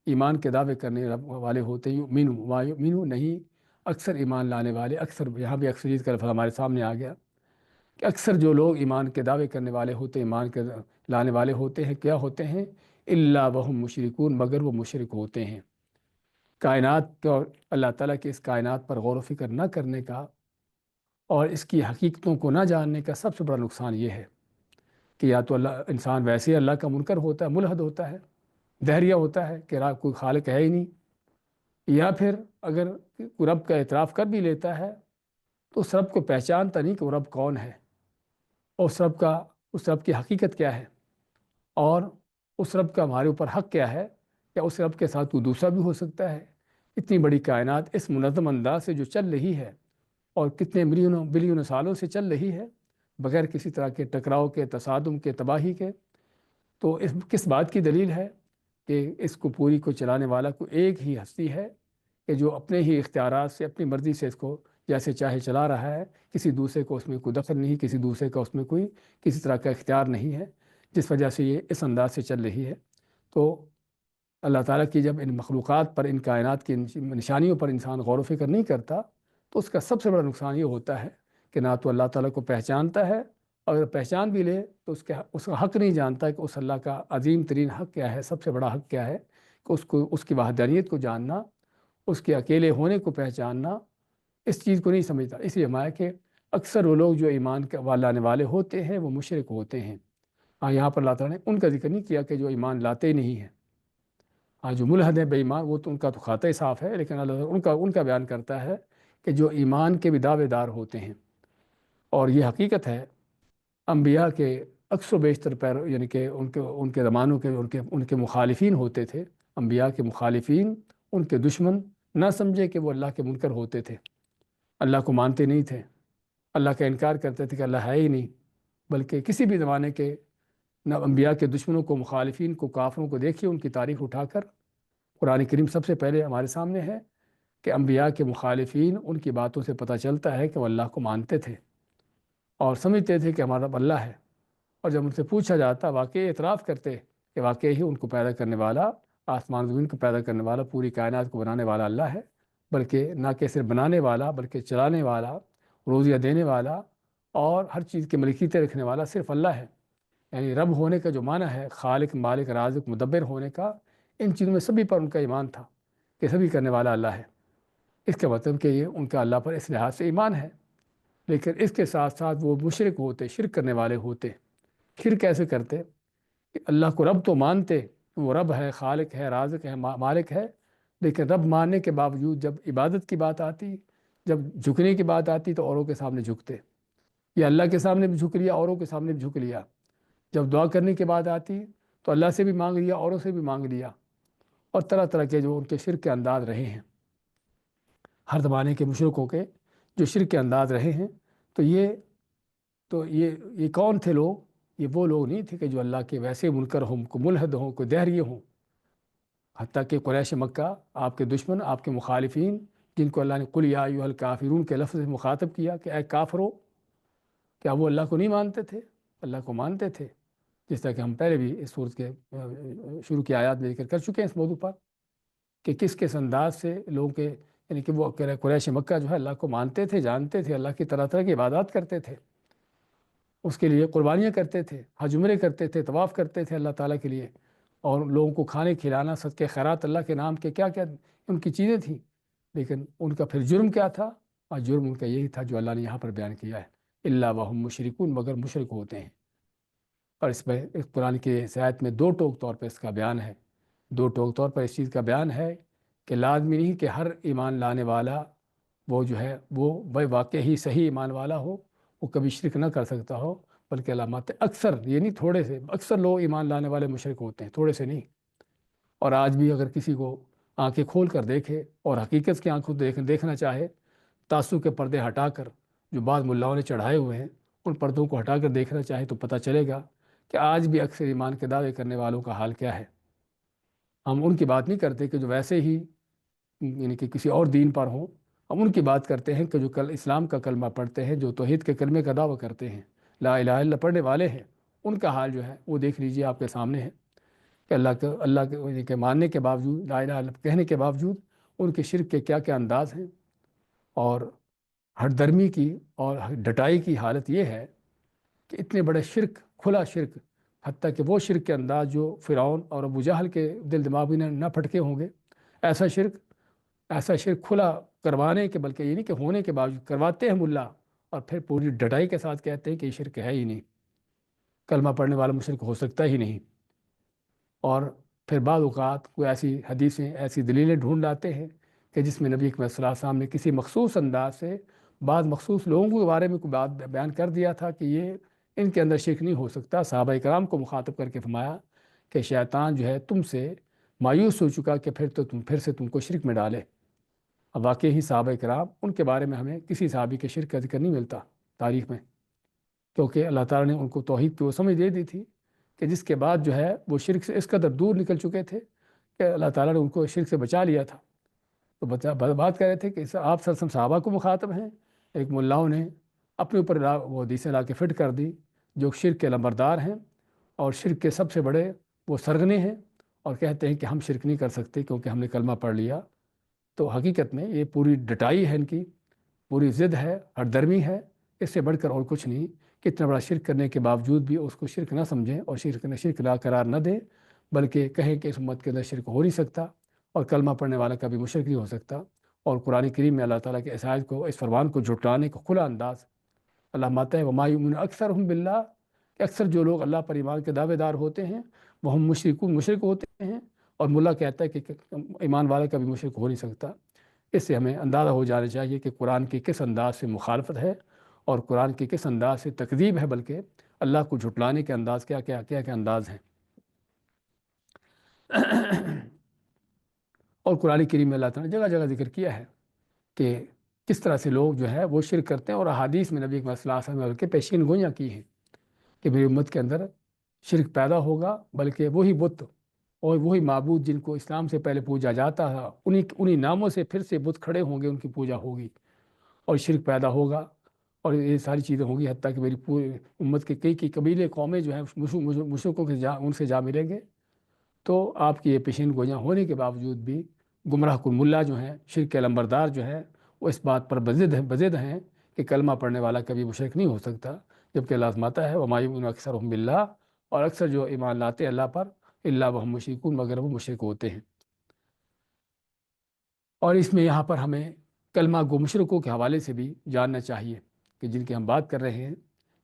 ایمان کے دعوے کرنے والے ہوتے ہیں، یؤمنون نہیں، اکثر ایمان لانے والے، اکثر یہاں بھی اکثریت کا لفظ ہمارے سامنے آ گیا کہ اکثر جو لوگ ایمان کے دعوے کرنے والے ہوتے ہیں، ایمان کے لانے والے ہوتے ہیں، کیا ہوتے ہیں؟ الا وهم مشرکون، مگر وہ مشرک ہوتے ہیں۔ کائنات کو، اللہ تعالیٰ کی اس کائنات پر غور و فکر نہ کرنے کا اور اس کی حقیقتوں کو نہ جاننے کا سب سے بڑا نقصان یہ ہے کہ یا تو اللہ، انسان ویسے ہی اللہ کا منکر ہوتا ہے، ملحد ہوتا ہے، دہریہ ہوتا ہے کہ کوئی خالق ہے ہی نہیں، یا پھر اگر رب کا اعتراف کر بھی لیتا ہے تو اس رب کو پہچانتا نہیں کہ وہ رب کون ہے، اور اس رب کی حقیقت کیا ہے، اور اس رب کا ہمارے اوپر حق کیا ہے، یا اس رب کے ساتھ کوئی دوسرا بھی ہو سکتا ہے۔ اتنی بڑی کائنات اس منظم انداز سے جو چل رہی ہے اور کتنے ملینوں بلینوں سالوں سے چل رہی ہے بغیر کسی طرح کے ٹکراؤ کے، تصادم کے، تباہی کے، تو اس کس بات کی دلیل ہے کہ اس کو پوری کو چلانے والا کوئی ایک ہی ہستی ہے کہ جو اپنے ہی اختیارات سے، اپنی مرضی سے اس کو جیسے چاہے چلا رہا ہے، کسی دوسرے کو اس میں کوئی دخل نہیں، کسی دوسرے کا اس میں کوئی کسی طرح کا اختیار نہیں ہے، جس وجہ سے یہ اس انداز سے چل رہی ہے۔ تو اللہ تعالیٰ کی جب ان مخلوقات پر، ان کائنات کی نشانیوں پر انسان غور و فکر نہیں کرتا تو اس کا سب سے بڑا نقصان یہ ہوتا ہے کہ نہ تو اللہ تعالیٰ کو پہچانتا ہے، اور اگر پہچان بھی لے تو اس کا حق نہیں جانتا کہ اس اللہ کا عظیم ترین حق کیا ہے، سب سے بڑا حق کیا ہے، کہ اس کی وحدانیت کو جاننا، اس کے اکیلے ہونے کو پہچاننا، اس چیز کو نہیں سمجھتا۔ اس لیے ہمارا کہ اکثر وہ لوگ جو ایمان لانے والے ہوتے ہیں وہ مشرک ہوتے ہیں۔ ہاں، یہاں پر اللہ تعالیٰ نے ان کا ذکر نہیں کیا کہ جو ایمان لاتے ہی نہیں ہیں۔ ہاں، جو ملحد ہے، بے ایمان، وہ تو ان کا تو کھاتا ہی صاف ہے، لیکن اللہ تعالیٰ ان کا بیان کرتا ہے کہ جو ایمان کے بھی دعوے دار ہوتے ہیں۔ اور یہ حقیقت ہے، انبیاء کے اکثر و بیشتر یعنی کہ ان کے زمانوں کے ان کے مخالفین ہوتے تھے، انبیاء کے مخالفین، ان کے دشمن، نہ سمجھے کہ وہ اللہ کے منکر ہوتے تھے، اللہ کو مانتے نہیں تھے، اللہ کا انکار کرتے تھے کہ اللہ ہے ہی نہیں، بلکہ کسی بھی زمانے کے نہ انبیاء کے دشمنوں کو، مخالفین کو، کافروں کو دیکھیے، ان کی تاریخ اٹھا کر قرآن کریم سب سے پہلے ہمارے سامنے ہے کہ انبیاء کے مخالفین، ان کی باتوں سے پتہ چلتا ہے کہ وہ اللہ کو مانتے تھے اور سمجھتے تھے کہ ہمارا رب اللہ ہے، اور جب ان سے پوچھا جاتا واقعی اعتراف کرتے کہ واقعی ہی ان کو پیدا کرنے والا، آسمان زمین کو پیدا کرنے والا، پوری کائنات کو بنانے والا اللہ ہے، بلکہ نہ کہ صرف بنانے والا بلکہ چلانے والا، روزیہ دینے والا اور ہر چیز کی ملکیتیں رکھنے والا صرف اللہ ہے۔ یعنی رب ہونے کا جو معنی ہے، خالق، مالک، رازق، مدبر ہونے کا، ان چیزوں میں سبھی پر ان کا ایمان تھا کہ سبھی کرنے والا اللہ ہے۔ اس کا مطلب کہ یہ ان کا اللہ پر اس لحاظ سے ایمان ہے، لیکن اس کے ساتھ ساتھ وہ مشرک ہوتے، شرک کرنے والے ہوتے۔ شرک کیسے کرتے؟ کہ اللہ کو رب تو مانتے، وہ رب ہے، خالق ہے، رازق ہے، مالک ہے، لیکن رب ماننے کے باوجود جب عبادت کی بات آتی، جب جھکنے کی بات آتی تو اوروں کے سامنے جھکتے، یا اللہ کے سامنے بھی جھک لیا، اوروں کے سامنے بھی جھک لیا۔ جب دعا کرنے کی بات آتی تو اللہ سے بھی مانگ لیا، اوروں سے بھی مانگ لیا، اور طرح طرح کے جو ان کے شرک کے انداز رہے ہیں، ہر زمانے کے مشرکوں کے جو شرک کے انداز رہے ہیں، تو یہ کون تھے لوگ؟ یہ وہ لوگ نہیں تھے کہ جو اللہ کے ویسے منکر ہوں، کو ملحد ہوں، کو دہریے ہوں، حتیٰ کہ قریش مکہ، آپ کے دشمن، آپ کے مخالفین، جن کو اللہ نے قل یا ایھا الکافرون کے لفظ سے مخاطب کیا کہ اے کافرو، کیا وہ اللہ کو نہیں مانتے تھے؟ اللہ کو مانتے تھے، جس طرح کہ ہم پہلے بھی اس سورت کے شروع کی آیات میں ذکر کر چکے ہیں اس موضوع پر کہ کس انداز سے لوگوں کے، یعنی کہ وہ قریش مکہ جو ہے اللہ کو مانتے تھے، جانتے تھے، اللہ کی طرح طرح کی عبادات کرتے تھے، اس کے لیے قربانیاں کرتے تھے، حج عمرے کرتے تھے، طواف کرتے تھے اللہ تعالیٰ کے لیے، اور لوگوں کو کھانے کھلانا، صدقے خیرات اللہ کے نام کے کیا کیا ان کی چیزیں تھیں، لیکن ان کا پھر جرم کیا تھا؟ اور جرم ان کا یہی تھا جو اللہ نے یہاں پر بیان کیا ہے، الا وہم مشرکون، مگر مشرک ہوتے ہیں۔ اور اس قرآن کی آیت میں دو ٹوک طور پر اس کا بیان ہے، دو ٹوک طور پر اس چیز کا بیان ہے کہ لازمی نہیں کہ ہر ایمان لانے والا وہ جو ہے وہ واقعی صحیح ایمان والا ہو، وہ کبھی شرک نہ کر سکتا ہو، بلکہ علامات اکثر، یہ نہیں تھوڑے سے، اکثر لوگ ایمان لانے والے مشرک ہوتے ہیں، تھوڑے سے نہیں۔ اور آج بھی اگر کسی کو آنکھیں کھول کر دیکھے اور حقیقت کی آنکھوں دیکھنا چاہے، تعصب کے پردے ہٹا کر جو بعض ملاؤں نے چڑھائے ہوئے ہیں ان پردوں کو ہٹا کر دیکھنا چاہے، تو پتہ چلے گا کہ آج بھی اکثر ایمان کے دعوے کرنے والوں کا حال کیا ہے۔ ہم ان کی بات نہیں کرتے کہ جو ویسے ہی یعنی کہ کسی اور دین پر ہوں، ہم ان کی بات کرتے ہیں کہ جو کل اسلام کا کلمہ پڑھتے ہیں، جو توحید کے کلمے کا دعویٰ کرتے ہیں، لا الہ الا اللہ پڑھنے والے ہیں، ان کا حال جو ہے وہ دیکھ لیجئے، آپ کے سامنے ہے کہ اللہ کے ماننے کے باوجود، لا الہ الا اللہ کہنے کے باوجود ان کے شرک کے کیا کیا انداز ہیں۔ اور ہٹ درمی کی اور ڈٹائی کی حالت یہ ہے کہ اتنے بڑے شرک، کھلا شرک، حتیٰ کہ وہ شرک کے انداز جو فرعون اور ابو جہل کے دل دماغ میں نہ پھٹکے ہوں گے، ایسا شرک کھلا کروانے کے، بلکہ یہ نہیں کہ ہونے کے باوجود کرواتے ہیں ملا، اور پھر پوری ڈٹائی کے ساتھ کہتے ہیں کہ یہ شرک ہے ہی نہیں، کلمہ پڑھنے والا مشرک ہو سکتا ہی نہیں۔ اور پھر بعض اوقات کوئی ایسی حدیثیں، ایسی دلیلیں ڈھونڈ لاتے ہیں کہ جس میں نبی اکرم صلی اللہ علیہ وسلم نے کسی مخصوص انداز سے بعض مخصوص لوگوں کے بارے میں کوئی بات بیان کر دیا تھا کہ یہ ان کے اندر شرک نہیں ہو سکتا۔ صحابہ کرام کو مخاطب کر کے فرمایا کہ شیطان جو ہے تم سے مایوس ہو چکا کہ پھر سے تم کو شرک میں ڈالے۔ اب واقعی ہی صحابہ کرام، ان کے بارے میں ہمیں کسی صحابی کے شرک کا ذکر نہیں ملتا تاریخ میں، کیونکہ اللہ تعالیٰ نے ان کو توحید کی وہ سمجھ دے دی تھی کہ جس کے بعد جو ہے وہ شرک سے اس قدر دور نکل چکے تھے کہ اللہ تعالیٰ نے ان کو شرک سے بچا لیا تھا۔ تو بات کر رہے تھے کہ آپ صلی اللہ علیہ وسلم صحابہ کو مخاطب ہیں، ایک ملاؤں نے اپنے اوپر وہ حدیثیں لا کے فٹ کر دی جو شرک کے لمبردار ہیں اور شرک کے سب سے بڑے وہ سرغنے ہیں، اور کہتے ہیں کہ ہم شرک نہیں کر سکتے کیونکہ ہم نے کلمہ پڑھ لیا۔ تو حقیقت میں یہ پوری ڈٹائی ہے، ان کی پوری ضد ہے، ہر درمی ہے، اس سے بڑھ کر اور کچھ نہیں کہ اتنا بڑا شرک کرنے کے باوجود بھی اس کو شرک نہ سمجھیں اور شرک لا قرار نہ دیں، بلکہ کہیں کہ اس امت کے اندر شرک ہو نہیں سکتا اور کلمہ پڑھنے والا کبھی مشرک نہیں ہو سکتا۔ اور قرآن کریم میں اللہ تعالیٰ کے اس آیت کو، اس فرمان کو جھٹلانے کا کھلا انداز اللہ ماتا ہے، وما یؤمن اکثرهم باللہ، کہ اکثر جو لوگ اللہ پر ایمان کے دعوے دار ہوتے ہیں وہ ہم مشرک ہوتے ہیں، اور ملا کہتا ہے کہ ایمان والا کبھی مشرک ہو نہیں سکتا۔ اس سے ہمیں اندازہ ہو جانا چاہیے کہ قرآن کی کس انداز سے مخالفت ہے اور قرآن کی کس انداز سے تکذیب ہے، بلکہ اللہ کو جھٹلانے کے انداز کیا انداز ہیں۔ اور قرآن کریم میں اللہ تعالیٰ نے جگہ جگہ ذکر کیا ہے کہ کس طرح سے لوگ جو ہے وہ شرک کرتے ہیں، اور احادیث میں نبی اکرم صلی اللہ علیہ وسلم کے پیشین گوئیاں کی ہیں کہ میری امت کے اندر شرک پیدا ہوگا، بلکہ وہی بت اور وہی معبود جن کو اسلام سے پہلے پوجا جاتا ہے، انہی ناموں سے پھر سے بت کھڑے ہوں گے، ان کی پوجا ہوگی اور شرک پیدا ہوگا، اور یہ ساری چیزیں ہوں گی، حتیٰ کہ میری پوری امت کے کئی قبیلے قومیں جو ہیں مشرکوں کے ان سے جا ملیں گے۔ تو آپ کی یہ پیشین گوئیاں ہونے کے باوجود بھی گمراہ کن ملا جو ہیں، شرک کے لمبردار جو ہے، وہ اس بات پر بضد ہیں کہ کلمہ پڑھنے والا کبھی مشرک نہیں ہو سکتا، جبکہ اللہ فرماتا ہے وما یؤمن اکثرهم باللہ، اور اکثر جو ایمان لاتے اللہ پر الا وهم مشرکون، مگر وہ مشرک ہوتے ہیں۔ اور اس میں یہاں پر ہمیں کلمہ گو مشرکوں کے حوالے سے بھی جاننا چاہیے کہ جن کی ہم بات کر رہے ہیں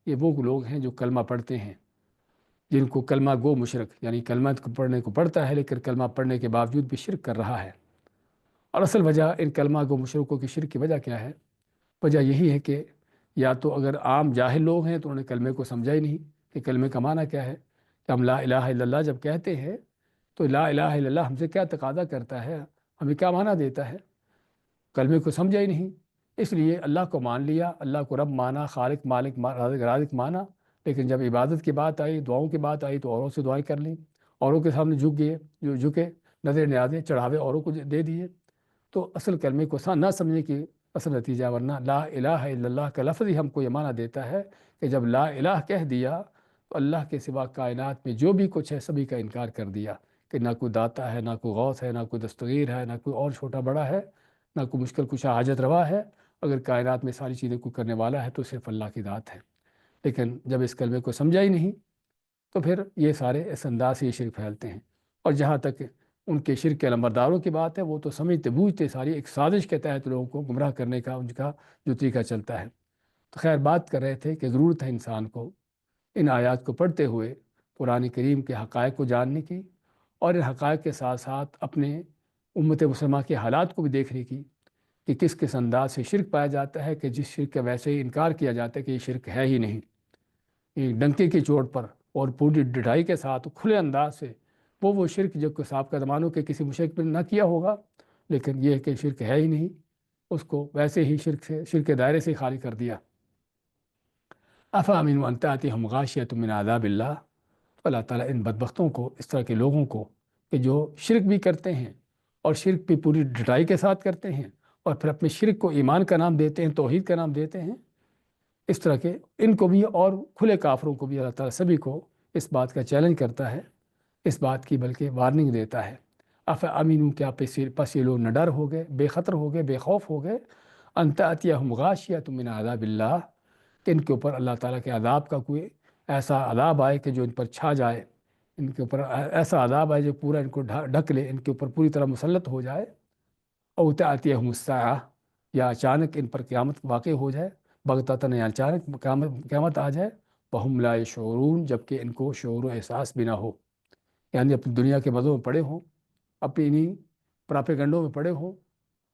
یہ وہ لوگ ہیں جو کلمہ پڑھتے ہیں، جن کو کلمہ گو مشرک، یعنی کلمہ پڑھنے کو پڑھتا ہے لیکن کلمہ پڑھنے کے باوجود بھی شرک کر رہا ہے۔ اور اصل وجہ ان کلمہ گو مشرکوں کی شرک کی وجہ کیا ہے؟ وجہ یہی ہے کہ یا تو اگر عام جاہل لوگ ہیں تو انہوں نے کلمے کو سمجھا ہی نہیں کہ کلمے کا معنی کیا ہے، کہ ہم لا الہ الا اللہ جب کہتے ہیں تو لا الہ الا اللہ ہم سے کیا تقاضا کرتا ہے، ہمیں کیا معنی دیتا ہے، کلمے کو سمجھا ہی نہیں۔ اس لیے اللہ کو مان لیا، اللہ کو رب مانا، خالق مالک رازق مانا، لیکن جب عبادت کی بات آئی، دعاؤں کی بات آئی تو اوروں سے دعائیں کر لیں، اوروں کے سامنے جھکے نظر نیازیں چڑھاوے اوروں کو دے دیے۔ تو اصل کلمے کو نہ سمجھنے کی اصل نتیجہ، ورنہ لا الہ الا اللہ کا لفظ ہی ہم کو یہ معنی دیتا ہے کہ جب لا الہ کہہ دیا تو اللہ کے سوا کائنات میں جو بھی کچھ ہے سبھی کا انکار کر دیا، کہ نہ کوئی داتا ہے، نہ کوئی غوث ہے، نہ کوئی دستگیر ہے، نہ کوئی اور چھوٹا بڑا ہے، نہ کوئی مشکل کشا حاجت روا ہے۔ اگر کائنات میں ساری چیزیں کو کرنے والا ہے تو صرف اللہ کی ذات ہے۔ لیکن جب اس کلمے کو سمجھا ہی نہیں تو پھر یہ سارے اس انداز سے یہ شرک پھیلتے ہیں۔ اور جہاں تک ان کے شرک کے علمبرداروں کی بات ہے، وہ تو سمجھتے بوجھتے ساری ایک سازش کے تحت لوگوں کو گمراہ کرنے کا ان کا جو طریقہ چلتا ہے۔ تو خیر بات کر رہے تھے کہ ضرورت ہے انسان کو ان آیات کو پڑھتے ہوئے قرآن کریم کے حقائق کو جاننے کی، اور ان حقائق کے ساتھ ساتھ اپنے امت مسلمہ کے حالات کو بھی دیکھنے کی کہ کس کس انداز سے شرک پایا جاتا ہے، کہ جس شرک کا ویسے ہی انکار کیا جاتا ہے کہ یہ شرک ہے ہی نہیں، ایک ڈنکے کی چوٹ پر اور پوری ڈٹائی کے ساتھ کھلے انداز سے وہ شرک جو کہ سابقہ زمانوں کے کسی مشرک نے نہ کیا ہوگا، لیکن یہ کہ شرک ہے ہی نہیں، اس کو ویسے ہی شرک کے دائرے سے خالی کر دیا۔ افامن ان تأتیہم غاشیۃ من عذاب اللہ، تو اللہ تعالیٰ ان بدبختوں کو، اس طرح کے لوگوں کو کہ جو شرک بھی کرتے ہیں اور شرک بھی پوری ڈٹائی کے ساتھ کرتے ہیں اور پھر اپنے شرک کو ایمان کا نام دیتے ہیں، توحید کا نام دیتے ہیں، اس طرح کے ان کو بھی اور کھلے کافروں کو بھی اللہ تعالیٰ سبھی کو اس بات کا چیلنج کرتا ہے، اس بات کی بلکہ وارننگ دیتا ہے۔ امینوں کیا پس یہ لوگ نہ ڈر ہو گئے، بے خطر ہو گئے، بے خوف ہو گئے، ان تأتیہم غاشیۃ من عذاب اللہ، کہ ان کے اوپر اللہ تعالیٰ کے عذاب کا کوئی ایسا عذاب آئے کہ جو ان پر چھا جائے، ان کے اوپر ایسا عذاب آئے جو پورا ان کو ڈھک لے، ان کے اوپر پوری طرح مسلط ہو جائے۔ او تأتیہم الساعہ، یا اچانک ان پر قیامت واقع ہو جائے، بغتتاً، یا اچانک قیامت آ جائے، وہم لا یشعرون، جبکہ ان کو شعور و احساس بھی نہ ہو، یعنی اپنی دنیا کے مزوں میں پڑے ہوں، اپنی انہیں پراپیگنڈوں میں پڑے ہوں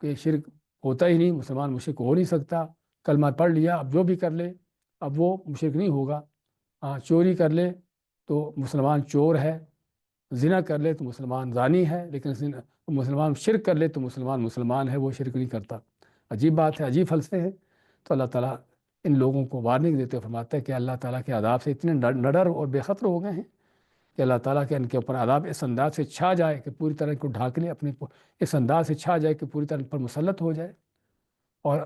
کہ شرک ہوتا ہی نہیں، مسلمان مشرک ہو نہیں سکتا، کلمہ پڑھ لیا اب جو بھی کر لے اب وہ مشرک نہیں ہوگا، چوری کر لے تو مسلمان چور ہے، زنا کر لے تو مسلمان زانی ہے، لیکن مسلمان شرک کر لے تو مسلمان ہے، وہ شرک نہیں کرتا۔ عجیب بات ہے، عجیب فلسفے ہیں۔ تو اللہ تعالیٰ ان لوگوں کو وارننگ دیتے ہوئے فرماتا ہے کہ اللہ تعالیٰ کے عذاب سے اتنے نڈر اور بے خطر ہو گئے ہیں کہ اللہ تعالیٰ کے ان کے اوپر عذاب اس انداز سے چھا جائے کہ پوری طرح کو ڈھانک لے، اپنے اس انداز سے چھا جائے کہ پوری طرح پر مسلط ہو جائے، اور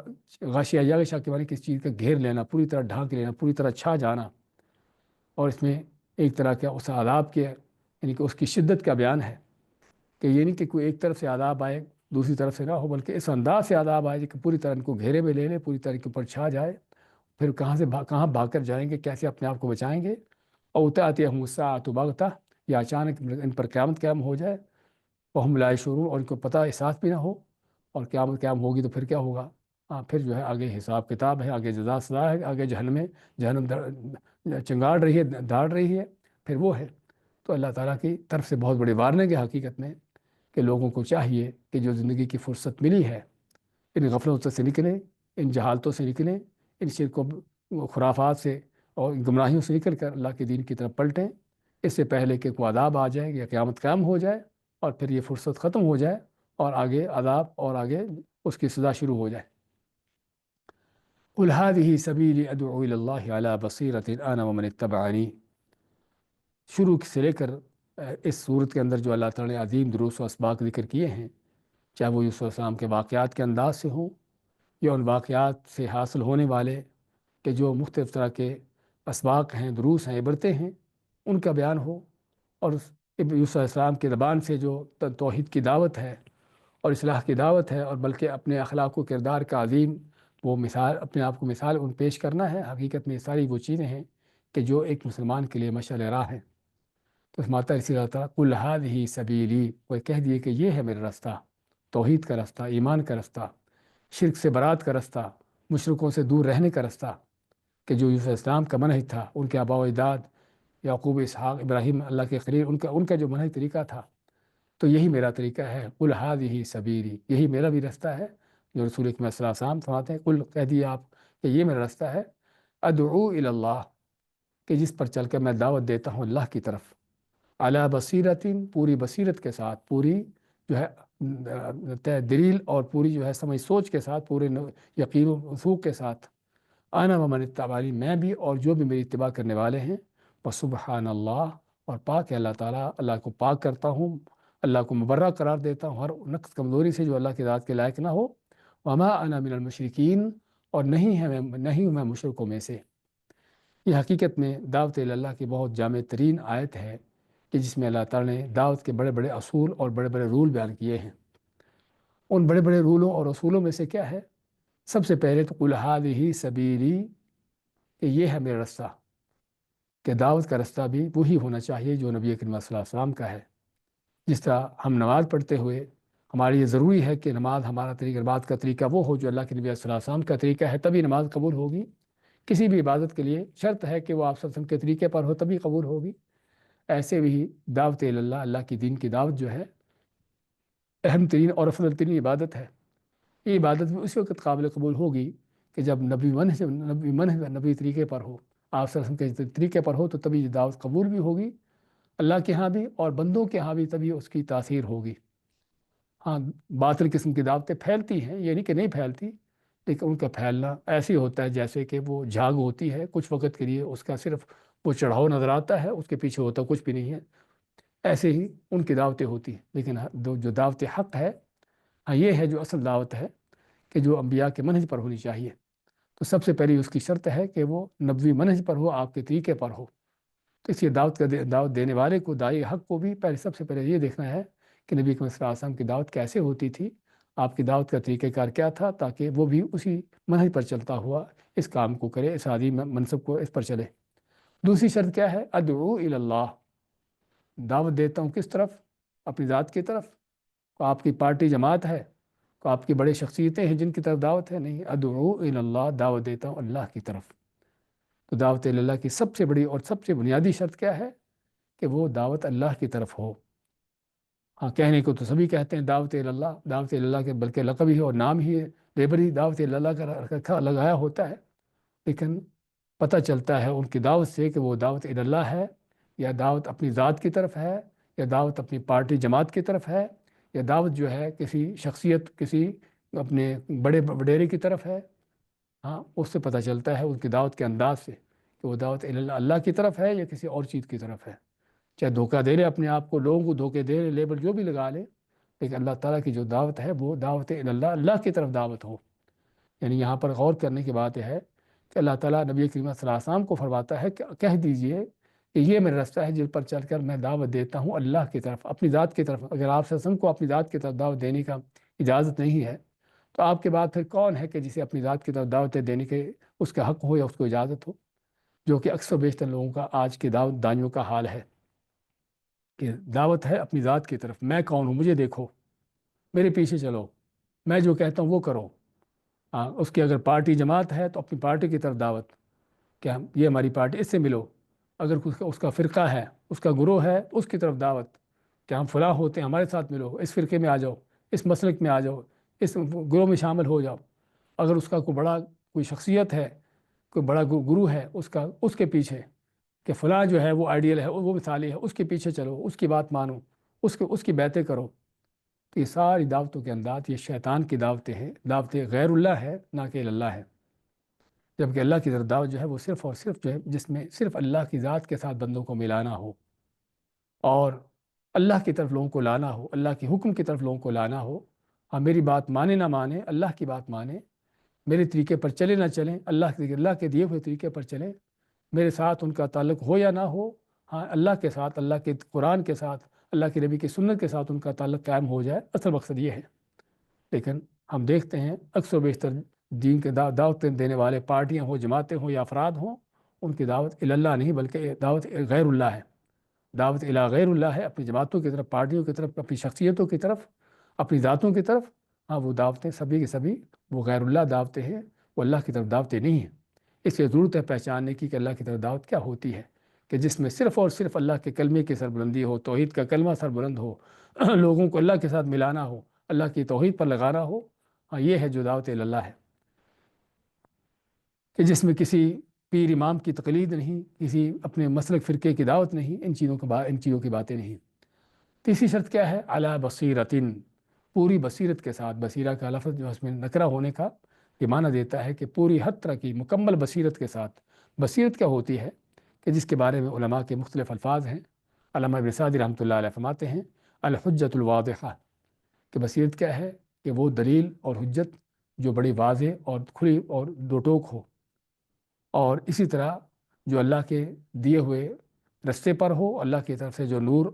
غاشیہ یغشا کے معنی کسی چیز کا گھیر لینا، پوری طرح ڈھانک لینا، پوری طرح چھا جانا، اور اس میں ایک طرح کا اس عذاب کے یعنی کہ اس کی شدت کا بیان ہے کہ یہ نہیں کہ کوئی ایک طرف سے عذاب آئے دوسری طرف سے نہ ہو، بلکہ اس انداز سے عذاب آئے کہ پوری طرح ان کو گھیرے میں لے لے، پوری طرح کے اوپر چھا جائے، پھر کہاں بھاگ کر جائیں گے، کیسے اپنے آپ کو بچائیں گے۔ او تأتیہم الساعۃ بغتہ، یا اچانک ان پر قیامت قائم ہو جائے، وہم لا یشعرون، اور ان کو پتہ احساس بھی نہ ہو، اور قیامت قائم ہوگی تو پھر کیا ہوگا؟ پھر جو ہے آگے حساب کتاب ہے، آگے جزا سزا ہے، آگے جہنم چنگاڑ رہی ہے، داڑ رہی ہے، پھر وہ ہے۔ تو اللہ تعالیٰ کی طرف سے بہت بڑی وارننگ ہے حقیقت میں کہ لوگوں کو چاہیے کہ جو زندگی کی فرصت ملی ہے ان غفلتوں سے نکلیں، ان جہالتوں سے نکلیں، ان شرک و خرافات سے اور گمراہیوں سے نکل کر اللہ کے دین کی طرف پلٹیں، اس سے پہلے کہ کوئی عذاب آ جائے یا قیامت قائم ہو جائے اور پھر یہ فرصت ختم ہو جائے اور آگے عذاب اور آگے اس کی سزا شروع ہو جائے۔ قل هذه سبیلی ادعو الی اللہ علی بصیرۃ انا ومن اتبعنی، شروع سے لے کر اس صورت کے اندر جو اللہ تعالیٰ نے عظیم دروس و اسباق ذکر کیے ہیں، چاہے وہ یوسف علیہ السلام کے واقعات کے انداز سے ہوں یا ان واقعات سے حاصل ہونے والے کہ جو مختلف طرح کے اسباق ہیں، دروس ہیں، عبرتیں ہیں، ان کا بیان ہو، اور یوسف علیہ السلام کی زبان سے جو توحید کی دعوت ہے اور اصلاح کی دعوت ہے، اور بلکہ اپنے اخلاق و کردار کا عظیم وہ مثال، اپنے آپ کو مثال ان پیش کرنا ہے۔ حقیقت میں یہ ساری وہ چیزیں ہیں کہ جو ایک مسلمان کے لیے مشعل راہ ہیں۔ تو فرماتا ہے اسی اللہ تعالیٰ قل ھذہ سبیلی، وہ کہہ دیے کہ یہ ہے میرا رستہ، توحید کا رستہ، ایمان کا رستہ، شرک سے برات کا رستہ، مشرکوں سے دور رہنے کا رستہ، کہ جو یوسف علیہ السلام کا منہج تھا، ان کے آباء و اجداد یعقوب، اسحاق، ابراہیم، اللہ کے خلیل، ان کا جو منہج طریقہ تھا، تو یہی میرا طریقہ ہے۔ قل ھذہ سبیلی، یہی میرا بھی رستہ ہے، جو رسول اکرم صلی اللہ علیہ وسلم فرماتے ہیں قل، کہہ دیے آپ کہ یہ میرا رستہ ہے، ادعو الی اللہ، کہ جس پر چل کر میں دعوت دیتا ہوں اللہ کی طرف، علی بصیرت، پوری بصیرت کے ساتھ، پوری جو ہے دلیل اور پوری جو ہے سمجھ سوچ کے ساتھ، پورے یقین و وثوق کے ساتھ، انا ومن اتبعنی، میں بھی اور جو بھی میری اتباع کرنے والے ہیں، وسبحان اللہ، اور پاک ہے اللہ تعالیٰ، اللہ کو پاک کرتا ہوں، اللہ کو مبرہ قرار دیتا ہوں ہر نقص کمزوری سے جو اللہ کی ذات کے لائق نہ ہو، وما انا من المشرکین، اور نہیں ہوں میں مشرکوں میں سے۔ یہ حقیقت میں دعوت اللہ کی بہت جامع ترین آیت ہے کہ جس میں اللہ تعالیٰ نے دعوت کے بڑے بڑے اصول اور بڑے بڑے رول بیان کیے ہیں۔ ان بڑے بڑے رولوں اور اصولوں میں سے کیا ہے؟ سب سے پہلے تو قل ھذہ سبیلی، کہ یہ ہے میرا رستہ، کہ دعوت کا رستہ بھی وہی ہونا چاہیے جو نبی کریم صلی اللہ علیہ وسلم کا ہے۔ جس طرح ہم نماز پڑھتے ہوئے ہمارے یہ ضروری ہے کہ نماز ہمارا طریقہ، نماز کا طریقہ وہ ہو جو اللہ کے نبی صلی اللہ علیہ وسلم کا طریقہ ہے، تبھی نماز قبول ہوگی۔ کسی بھی عبادت کے لیے شرط ہے کہ وہ آپ صلی اللہ علیہ وسلم کے طریقے پر ہو تبھی قبول ہوگی۔ ایسے بھی دعوت اللہ، اللہ کی دین کی دعوت جو ہے اہم ترین اور افضل ترین عبادت ہے۔ یہ عبادت بھی اس وقت قابل قبول ہوگی کہ جب نبی طریقے پر ہو، آپ صلی اللہ علیہ وسلم کے طریقے پر ہو تو تبھی یہ دعوت قبول بھی ہوگی اللہ کے ہاں بھی، اور بندوں کے ہاں بھی تبھی اس کی تاثیر ہوگی۔ ہاں، باطل قسم کی دعوتیں پھیلتی ہیں، یہ نہیں کہ نہیں پھیلتی، لیکن ان کا پھیلنا ایسی ہوتا ہے جیسے کہ وہ جھاگ ہوتی ہے، کچھ وقت کے لیے اس کا صرف وہ چڑھاؤ نظر آتا ہے، اس کے پیچھے ہوتا کچھ بھی نہیں ہے۔ ایسے ہی ان کی دعوتیں ہوتی ہیں، لیکن جو دعوت حق ہے، ہاں یہ ہے جو اصل دعوت ہے کہ جو انبیاء کے منہج پر ہونی چاہیے۔ تو سب سے پہلی اس کی شرط ہے کہ وہ نبوی منہج پر ہو، آپ کے طریقے پر ہو۔ تو اس لیے دعوت دینے والے کو، داعی حق کو بھی سب سے پہلے یہ دیکھنا ہے کہ نبی کریم صلی اللہ علیہ وسلم کی دعوت کیسے ہوتی تھی، آپ کی دعوت کا طریقہ کار کیا تھا، تاکہ وہ بھی اسی منہج پر چلتا ہوا اس کام کو کرے، اس عادی منصب کو اس پر چلے۔ دوسری شرط کیا ہے؟ ادعو الی اللہ، دعوت دیتا ہوں کس طرف؟ اپنی ذات کی طرف؟ کو آپ کی پارٹی جماعت ہے، کو آپ کی بڑے شخصیتیں ہیں جن کی طرف دعوت ہے؟ نہیں، ادعو الی اللہ، دعوت دیتا ہوں اللہ کی طرف۔ تو دعوت اللہ کی سب سے بڑی اور سب سے بنیادی شرط کیا ہے؟ کہ وہ دعوت اللہ کی طرف ہو۔ ہاں، کہنے کو تو سبھی کہتے ہیں دعوت اللہ، دعوت اللہ کے بلکہ لقب ہی اور نام ہی لیبر ہی دعوت اللہ کا رکھا لگایا ہوتا ہے، لیکن پتہ چلتا ہے ان کی دعوت سے کہ وہ دعوت اللہ ہے، یا دعوت اپنی ذات کی طرف ہے، یا دعوت اپنی پارٹی جماعت کی طرف ہے، یا دعوت جو ہے کسی شخصیت، کسی اپنے بڑے وڈیرے کی طرف ہے۔ ہاں، اس سے پتہ چلتا ہے ان کی دعوت کے انداز سے کہ وہ دعوت اللہ کی طرف ہے یا کسی اور چیز کی طرف ہے۔ چاہے دھوکہ دے لے اپنے آپ کو، لوگوں کو دھوکے دے لے، لیبل جو بھی لگا لے، لیکن اللہ تعالیٰ کی جو دعوت ہے وہ دعوت اللہ، اللہ کی طرف دعوت ہو۔ یعنی یہاں پر غور کرنے کی بات ہے کہ اللہ تعالیٰ نبی کریم صلی اللہ علیہ وسلم کو فرماتا ہے کہ کہہ دیجئے کہ یہ میرا راستہ ہے جن پر چل کر میں دعوت دیتا ہوں اللہ کی طرف، اپنی ذات کی طرف۔ اگر آپ صلی اللہ علیہ وسلم کو اپنی ذات کی طرف دعوت دینے کا اجازت نہیں ہے تو آپ کے بعد پھر کون ہے کہ جسے اپنی ذات کی طرف دعوتیں دینے کے اس کا حق ہو یا اس کو اجازت ہو؟ جو کہ اکثر بیشتر لوگوں کا آج کے دعوت دانیوں کا حال ہے کہ دعوت ہے اپنی ذات کی طرف، میں کون ہوں مجھے دیکھو، میرے پیچھے چلو، میں جو کہتا ہوں وہ کرو۔ اس کی اگر پارٹی جماعت ہے تو اپنی پارٹی کی طرف دعوت کہ یہ ہماری پارٹی، اس سے ملو۔ اگر اس کا فرقہ ہے، اس کا گروہ ہے، اس کی طرف دعوت کہ ہم فلاں ہوتے ہیں، ہمارے ساتھ ملو، اس فرقے میں آ جاؤ، اس مسلک میں آ جاؤ، اس گروہ میں شامل ہو جاؤ۔ اگر اس کا کوئی شخصیت ہے، کوئی بڑا گروہ ہے، اس کے پیچھے کہ فلاں جو ہے وہ آئیڈیل ہے، وہ مثالی ہے، اس کے پیچھے چلو، اس کی بات مانو، اس کی بیعتیں کرو۔ تو یہ ساری دعوتوں کے انداز یہ شیطان کی دعوتیں ہیں، دعوتیں غیر اللہ ہے، نہ کہ اللہ ہے۔ جبکہ اللہ کی طرف دعوت جو ہے وہ صرف اور صرف جو ہے جس میں صرف اللہ کی ذات کے ساتھ بندوں کو ملانا ہو، اور اللہ کی طرف لوگوں کو لانا ہو، اللہ کے حکم کی طرف لوگوں کو لانا ہو۔ ہاں، میری بات مانے نہ مانے، اللہ کی بات مانے، میرے طریقے پر چلے نہ چلیں، اللہ کے دیے ہوئے طریقے پر چلیں، میرے ساتھ ان کا تعلق ہو یا نہ ہو، ہاں اللہ کے ساتھ، اللہ کے قرآن کے ساتھ، اللہ کے نبی کی سنت کے ساتھ ان کا تعلق قائم ہو جائے، اصل مقصد یہ ہے۔ لیکن ہم دیکھتے ہیں اکثر و بیشتر دین کے دعوتیں دینے والے پارٹیاں ہوں، جماعتیں ہوں یا افراد ہوں، ان کی دعوت اللہ نہیں بلکہ دعوت غیر اللہ ہے، دعوت غیر اللہ ہے، اپنی جماعتوں کی طرف، پارٹیوں کی طرف، اپنی شخصیتوں کی طرف، اپنی ذاتوں کی طرف۔ ہاں، وہ دعوتیں سبھی کی سبھی وہ غیر اللہ دعوتیں ہیں، وہ اللہ کی طرف دعوتیں نہیں ہیں۔ اس لیے ضرورت ہے پہچاننے کی کہ اللہ کی طرف دعوت کیا ہوتی ہے، کہ جس میں صرف اور صرف اللہ کے کلمے کی سربلندی ہو، توحید کا کلمہ سربلند ہو، لوگوں کو اللہ کے ساتھ ملانا ہو، اللہ کی توحید پر لگانا ہو۔ ہاں، یہ ہے جو دعوت اللہ ہے، کہ جس میں کسی پیر امام کی تقلید نہیں، کسی اپنے مسلک فرقے کی دعوت نہیں، ان چیزوں کی باتیں نہیں۔ تیسری شرط کیا ہے؟ علی بصیرتن، پوری بصیرت کے ساتھ۔ بصیرہ کا لفظ جو اس میں نکرہ ہونے کا یہ معنی دیتا ہے کہ پوری ہر طرح کی مکمل بصیرت کے ساتھ۔ بصیرت کیا ہوتی ہے کہ جس کے بارے میں علماء کے مختلف الفاظ ہیں۔ علامہ ابن سعدی رحمۃ اللہ علیہ فرماتے ہیں الحجت الواضحہ، کہ بصیرت کیا ہے؟ کہ وہ دلیل اور حجت جو بڑی واضح اور کھلی اور دو ٹوک ہو، اور اسی طرح جو اللہ کے دیے ہوئے رستے پر ہو، اللہ کی طرف سے جو نور،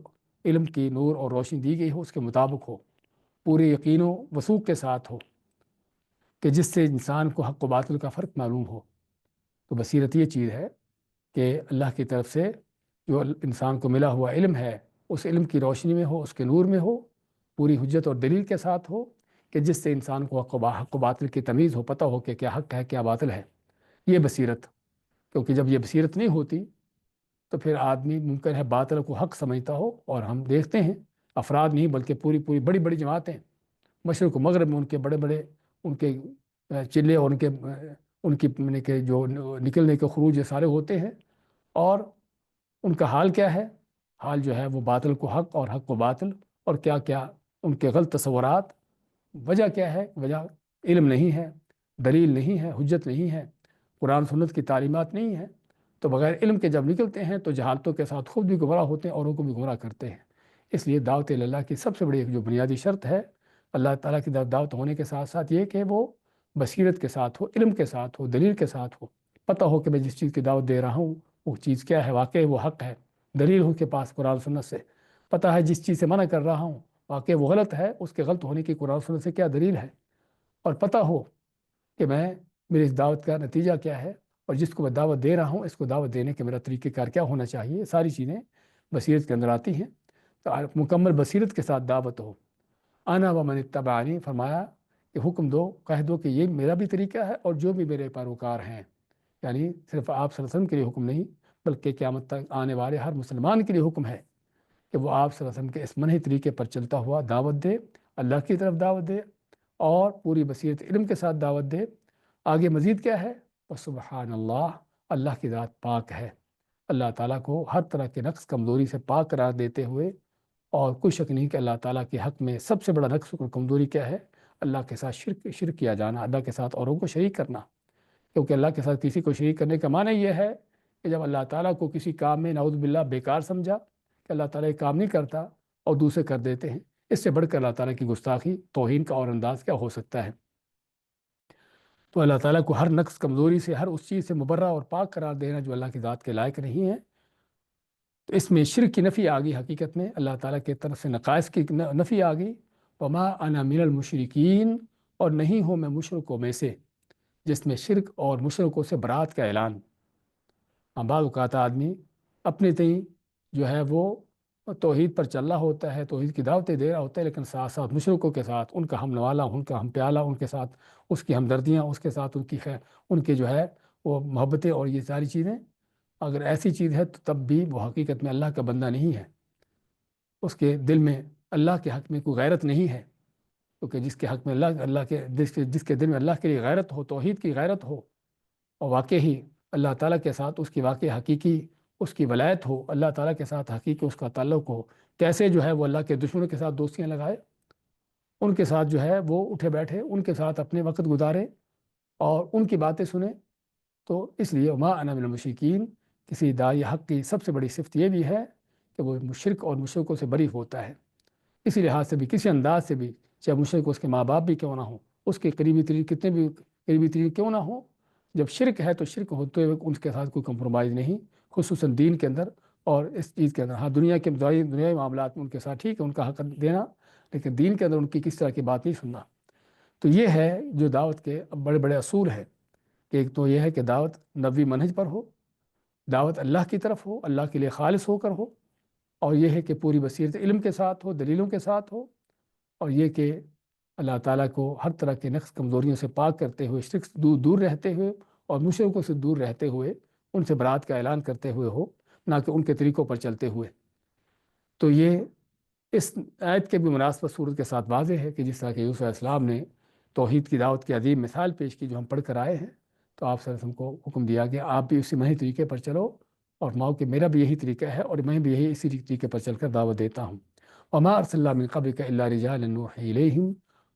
علم کی نور اور روشنی دی گئی ہو اس کے مطابق ہو، پورے یقین و وثوق کے ساتھ ہو، کہ جس سے انسان کو حق و باطل کا فرق معلوم ہو۔ تو بصیرت یہ چیز ہے کہ اللہ کی طرف سے جو انسان کو ملا ہوا علم ہے، اس علم کی روشنی میں ہو، اس کے نور میں ہو، پوری حجت اور دلیل کے ساتھ ہو، کہ جس سے انسان کو حق و باطل کی تمیز ہو، پتہ ہو کہ کیا حق ہے کیا باطل ہے۔ یہ بصیرت، کیونکہ جب یہ بصیرت نہیں ہوتی تو پھر آدمی ممکن ہے باطل کو حق سمجھتا ہو، اور ہم دیکھتے ہیں افراد نہیں بلکہ پوری بڑی بڑی جماعتیں، مشرق و مغرب میں ان کے بڑے بڑے ان کے چلے اور ان کی کہ جو نکلنے کے خروج سارے ہوتے ہیں، اور ان کا حال کیا ہے؟ حال جو ہے وہ باطل کو حق اور حق کو باطل، اور کیا کیا ان کے غلط تصورات۔ وجہ کیا ہے؟ وجہ علم نہیں ہے، دلیل نہیں ہے، حجت نہیں ہے، قرآن سنت کی تعلیمات نہیں ہے۔ تو بغیر علم کے جب نکلتے ہیں تو جہالتوں کے ساتھ خود بھی گمراہ ہوتے ہیں، اوروں کو بھی گمراہ کرتے ہیں۔ اس لیے دعوت اللہ کی سب سے بڑی ایک جو بنیادی شرط ہے اللہ تعالیٰ کی دعوت ہونے کے ساتھ ساتھ یہ کہ وہ بصیرت کے ساتھ ہو، علم کے ساتھ ہو، دلیل کے ساتھ ہو، پتہ ہو کہ میں جس چیز کی دعوت دے رہا ہوں وہ چیز کیا ہے، واقعی وہ حق ہے، دلیل ہو کے پاس قرآن سنت سے، پتہ ہے جس چیز سے منع کر رہا ہوں واقعی وہ غلط ہے، اس کے غلط ہونے کی قرآن سنت سے کیا دلیل ہے، اور پتہ ہو کہ میری اس دعوت کا نتیجہ کیا ہے، اور جس کو میں دعوت دے رہا ہوں اس کو دعوت دینے کے میرا طریقہ کار کیا ہونا چاہیے۔ ساری چیزیں بصیرت کے اندر آتی ہیں، تو مکمل بصیرت کے ساتھ دعوت ہو۔ انا و من اتبعنی، فرمایا کہ حکم دو، کہہ دو کہ یہ میرا بھی طریقہ ہے اور جو بھی میرے پیروکار ہیں، یعنی صرف آپ صلی اللہ علیہ وسلم کے لیے حکم نہیں بلکہ قیامت تک آنے والے ہر مسلمان کے لیے حکم ہے کہ وہ آپ صلی اللہ علیہ وسلم کے اس منہی طریقے پر چلتا ہوا دعوت دے، اللہ کی طرف دعوت دے، اور پوری بصیرت علم کے ساتھ دعوت دے۔ آگے مزید کیا ہے؟ سبحان اللہ، اللہ کی ذات پاک ہے، اللہ تعالیٰ کو ہر طرح کے نقص کمزوری سے پاک قرار دیتے ہوئے، اور کوئی شک نہیں کہ اللہ تعالیٰ کے حق میں سب سے بڑا نقص اور کمزوری کیا ہے؟ اللہ کے ساتھ شرک کیا جانا، اللہ کے ساتھ اوروں کو شریک کرنا۔ کیونکہ اللہ کے ساتھ کسی کو شریک کرنے کا معنی یہ ہے کہ جب اللہ تعالیٰ کو کسی کام میں نعوذ باللہ بیکار سمجھا کہ اللہ تعالیٰ یہ کام نہیں کرتا اور دوسرے کر دیتے ہیں، اس سے بڑھ کر اللہ تعالیٰ کی گستاخی، توہین کا اور انداز کیا ہو سکتا ہے؟ تو اللہ تعالیٰ کو ہر نقص کمزوری سے، ہر اس چیز سے مبرہ اور پاک قرار دینا جو اللہ کی ذات کے لائق نہیں ہے۔ تو اس میں شرک کی نفی آ گئی، حقیقت میں اللہ تعالیٰ کی طرف سے نقائص کی نفی آ گئی۔ وما انا من المشرکین، اور نہیں ہوں میں مشرکوں میں سے، جس میں شرک اور مشرکوں سے برات کا اعلان۔ بعض اوقات آدمی اپنے تئیں جو ہے وہ توحید پر چل رہا ہوتا ہے، توحید کی دعوتیں دے رہا ہوتا ہے، لیکن ساتھ ساتھ مشرکوں کے ساتھ ان کا ہم نوالا، ان کا ہم پیالہ، ان کے ساتھ اس کی ہمدردیاں، اس کے ساتھ ان کے جو ہے وہ محبتیں، اور یہ ساری چیزیں اگر ایسی چیز ہے تو تب بھی وہ حقیقت میں اللہ کا بندہ نہیں ہے، اس کے دل میں اللہ کے حق میں کوئی غیرت نہیں ہے۔ کیونکہ جس کے حق میں جس کے دل میں اللہ کے لیے غیرت ہو، توحید کی غیرت ہو، اور واقعی اللہ تعالیٰ کے ساتھ اس کی واقعی حقیقی اس کی ولایت ہو، اللہ تعالیٰ کے ساتھ حقیقی اس کا تعلق ہو، کیسے جو ہے وہ اللہ کے دشمنوں کے ساتھ دوستیاں لگائے، ان کے ساتھ جو ہے وہ اٹھے بیٹھے، ان کے ساتھ اپنے وقت گزارے اور ان کی باتیں سنیں۔ تو اس لیے ما انا من المشرکین، کسی داعی حق کی سب سے بڑی صفت یہ بھی ہے کہ وہ مشرک اور مشرکوں سے بری ہوتا ہے۔ اسی لحاظ سے بھی، کسی انداز سے بھی، چاہے مشرک اس کے ماں باپ بھی کیوں نہ ہوں، اس کے قریبی ترین کتنے بھی قریبی ترین کیوں نہ ہوں، جب شرک ہے تو شرک ہوتے ہوئے ان کے ساتھ کوئی کمپرومائز نہیں، خصوصاً دین کے اندر اور اس چیز کے اندر۔ ہاں دنیا کے دنیائی معاملات میں ان کے ساتھ ٹھیک ہے، ان کا حق دینا، لیکن دین کے اندر ان کی کس طرح کی بات نہیں سننا۔ تو یہ ہے جو دعوت کے بڑے بڑے اصول ہیں، کہ ایک تو یہ ہے کہ دعوت نبوی منہج پر ہو، دعوت اللہ کی طرف ہو، اللہ کے لیے خالص ہو کر ہو، اور یہ ہے کہ پوری بصیرت علم کے ساتھ ہو، دلیلوں کے ساتھ ہو، اور یہ کہ اللہ تعالیٰ کو ہر طرح کے نقص کمزوریوں سے پاک کرتے ہوئے، شرک سے دور رہتے ہوئے اور مشرکوں سے دور رہتے ہوئے، ان سے برات کا اعلان کرتے ہوئے ہو، نہ کہ ان کے طریقوں پر چلتے ہوئے۔ تو یہ اس آیت کے بھی مناسبت صورت کے ساتھ واضح ہے کہ جس طرح کہ یوسف علیہ السلام نے توحید کی دعوت کی عظیم مثال پیش کی جو ہم پڑھ کر آئے ہیں، تو آپ صلی اللہ علیہ وسلم کو حکم دیا کہ آپ بھی اسی منہی طریقے پر چلو، اور ماؤ کہ میرا بھی یہی طریقہ ہے اور میں بھی اسی طریقے پر چل کر دعوت دیتا ہوں۔ وما ارسلنا من قبلک الا رجالا نوحی الیہم،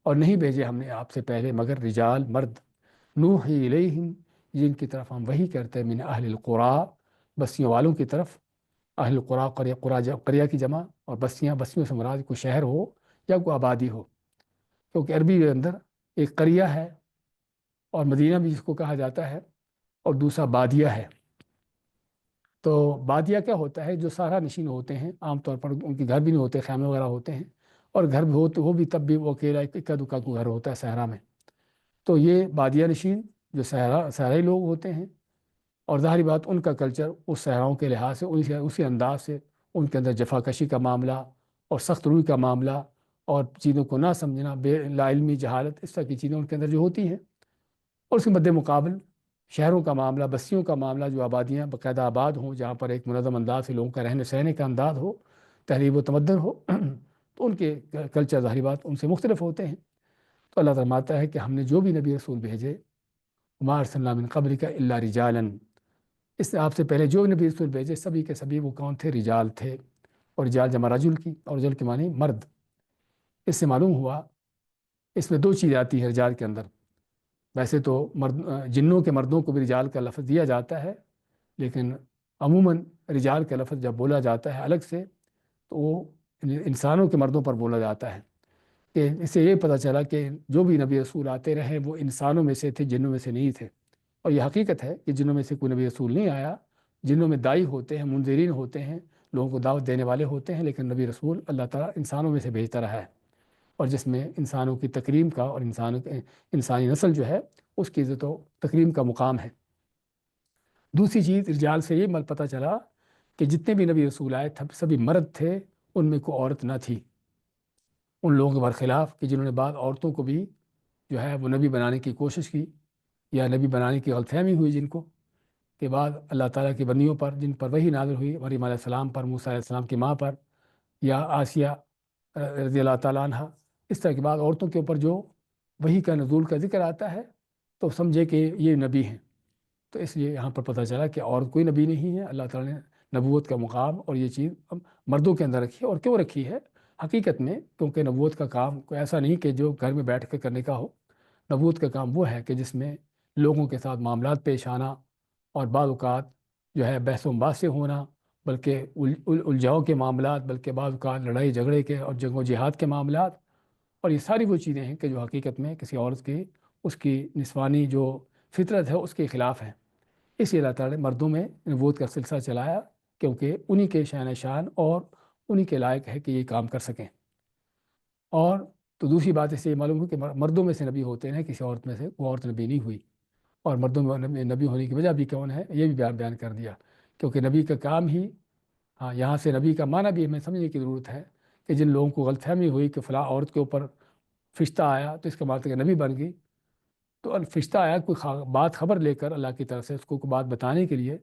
اور نہیں بھیجے ہم نے آپ سے پہلے مگر رجال، مرد، نوحی الیہم، جن کی طرف ہم وحی کرتے ہیں، من اہل القریٰ، بستیوں والوں کی طرف۔ اہل القریٰ، قریہ کی جمع، اور بستیوں سے مراد کوئی شہر ہو یا کوئی آبادی ہو، کیونکہ عربی کے اندر ایک قریہ ہے اور مدینہ بھی جس کو کہا جاتا ہے، اور دوسرا بادیہ ہے۔ تو بادیہ کیا ہوتا ہے؟ جو صحرا نشین ہوتے ہیں، عام طور پر ان کے گھر بھی نہیں ہوتے، خیمے وغیرہ ہوتے ہیں، اور گھر بھی ہوتے وہ بھی تب بھی وہ اکیلا اکا دکا کو گھر ہوتا ہے صحرا میں۔ تو یہ بادیہ نشین جو صحرائی لوگ ہوتے ہیں، اور ظاہری بات ان کا کلچر اس صحراؤں کے لحاظ سے اسی انداز سے ان کے اندر جفا کشی کا معاملہ اور سخت روئی کا معاملہ اور چیزوں کو نہ سمجھنا، لا علمی، جہالت، اس طرح کی چیزیں ان کے اندر جو ہوتی ہیں، اور اس کے مد مقابل شہروں کا معاملہ، بستیوں کا معاملہ، جو آبادیاں باقاعدہ آباد ہوں، جہاں پر ایک منظم انداز سے لوگوں کا رہنے سہنے کا انداز ہو، تہذیب و تمدن ہو، تو ان کے کلچر ظاہری بات ان سے مختلف ہوتے ہیں۔ تو اللہ فرماتا ہے کہ ہم نے جو بھی نبی رسول بھیجے وما ارسلنا من قبلک الا رجالا، اس نے آپ سے پہلے جو نبی رسول بھیجے سبھی کے سبھی وہ کون تھے؟ رجال تھے، اور رجال جمع رجل کی، اور رجل کے معنی مرد۔ اس سے معلوم ہوا اس میں دو چیزیں آتی ہیں رجال کے اندر۔ ویسے تو جنوں کے مردوں کو بھی رجال کا لفظ دیا جاتا ہے، لیکن عموماً رجال کا لفظ جب بولا جاتا ہے الگ سے تو وہ انسانوں کے مردوں پر بولا جاتا ہے، کہ اس سے یہ پتہ چلا کہ جو بھی نبی رسول آتے رہے وہ انسانوں میں سے تھے، جنوں میں سے نہیں تھے۔ اور یہ حقیقت ہے کہ جنوں میں سے کوئی نبی رسول نہیں آیا۔ جنوں میں دائی ہوتے ہیں، منذرین ہوتے ہیں، لوگوں کو دعوت دینے والے ہوتے ہیں، لیکن نبی رسول اللہ تعالیٰ انسانوں میں سے بھیجتا رہا ہے، اور جس میں انسانوں کی تکریم کا اور انسانی نسل جو ہے اس کی عزت و تکریم کا مقام ہے۔ دوسری چیز رجال سے یہ پتہ چلا کہ جتنے بھی نبی رسول آئے تھے سبھی مرد تھے، ان میں کوئی عورت نہ تھی، ان لوگوں کے برخلاف کہ جنہوں نے بعض عورتوں کو بھی جو ہے وہ نبی بنانے کی کوشش کی، یا نبی بنانے کی غلط فہمی ہوئی جن کو، کہ بعد اللہ تعالیٰ کی بندیوں پر جن پر وحی نازل ہوئی، مریم علیہ السلام پر، موسیٰ علیہ السلام کی ماں پر، یا آسیہ رضی اللہ تعالیٰ عنہ، اس طرح کی بعض عورتوں کے اوپر جو وحی کا نزول کا ذکر آتا ہے تو سمجھے کہ یہ نبی ہیں۔ تو اس لیے یہاں پر پتہ چلا کہ اور کوئی نبی نہیں ہے، اللہ تعالیٰ نے نبوت کا مقام اور یہ چیز مردوں کے اندر رکھی ہے۔ اور کیوں رکھی ہے؟ حقیقت میں کیونکہ نبوت کا کام کوئی ایسا نہیں کہ جو گھر میں بیٹھ کے کرنے کا ہو۔ نبوت کا کام وہ ہے کہ جس میں لوگوں کے ساتھ معاملات پیش آنا، اور بعض اوقات جو ہے بحث و مباحث سے ہونا، بلکہ الجھاؤ کے معاملات، بلکہ بعض اوقات لڑائی جھگڑے کے اور جنگ و جہاد کے معاملات، اور یہ ساری وہ چیزیں ہیں کہ جو حقیقت میں کسی عورت کی اس کی نسوانی جو فطرت ہے اس کے خلاف ہے۔ اس لیے اللہ تعالیٰ نے مردوں میں نبوت کا سلسلہ چلایا، کیونکہ انہی کے شان شان اور انہی کے لائق ہے کہ یہ کام کر سکیں۔ اور تو دوسری بات اس سے یہ معلوم ہوئی کہ مردوں میں سے نبی ہوتے ہیں، کسی عورت میں سے وہ عورت نبی نہیں ہوئی۔ اور مردوں میں نبی ہونے کی وجہ بھی کون ہے یہ بھی بیان کر دیا، کیونکہ نبی کا کام ہی، ہاں یہاں سے نبی کا معنی بھی ہمیں سمجھنے کی ضرورت ہے کہ جن لوگوں کو غلط فہمی ہوئی کہ فلاں عورت کے اوپر فرشتہ آیا تو اس کا مطلب کہ نبی بن گئی، تو فرشتہ آیا کوئی بات خبر لے کر اللہ کی طرف سے اس کو کوئی بات بتانے کے لیے،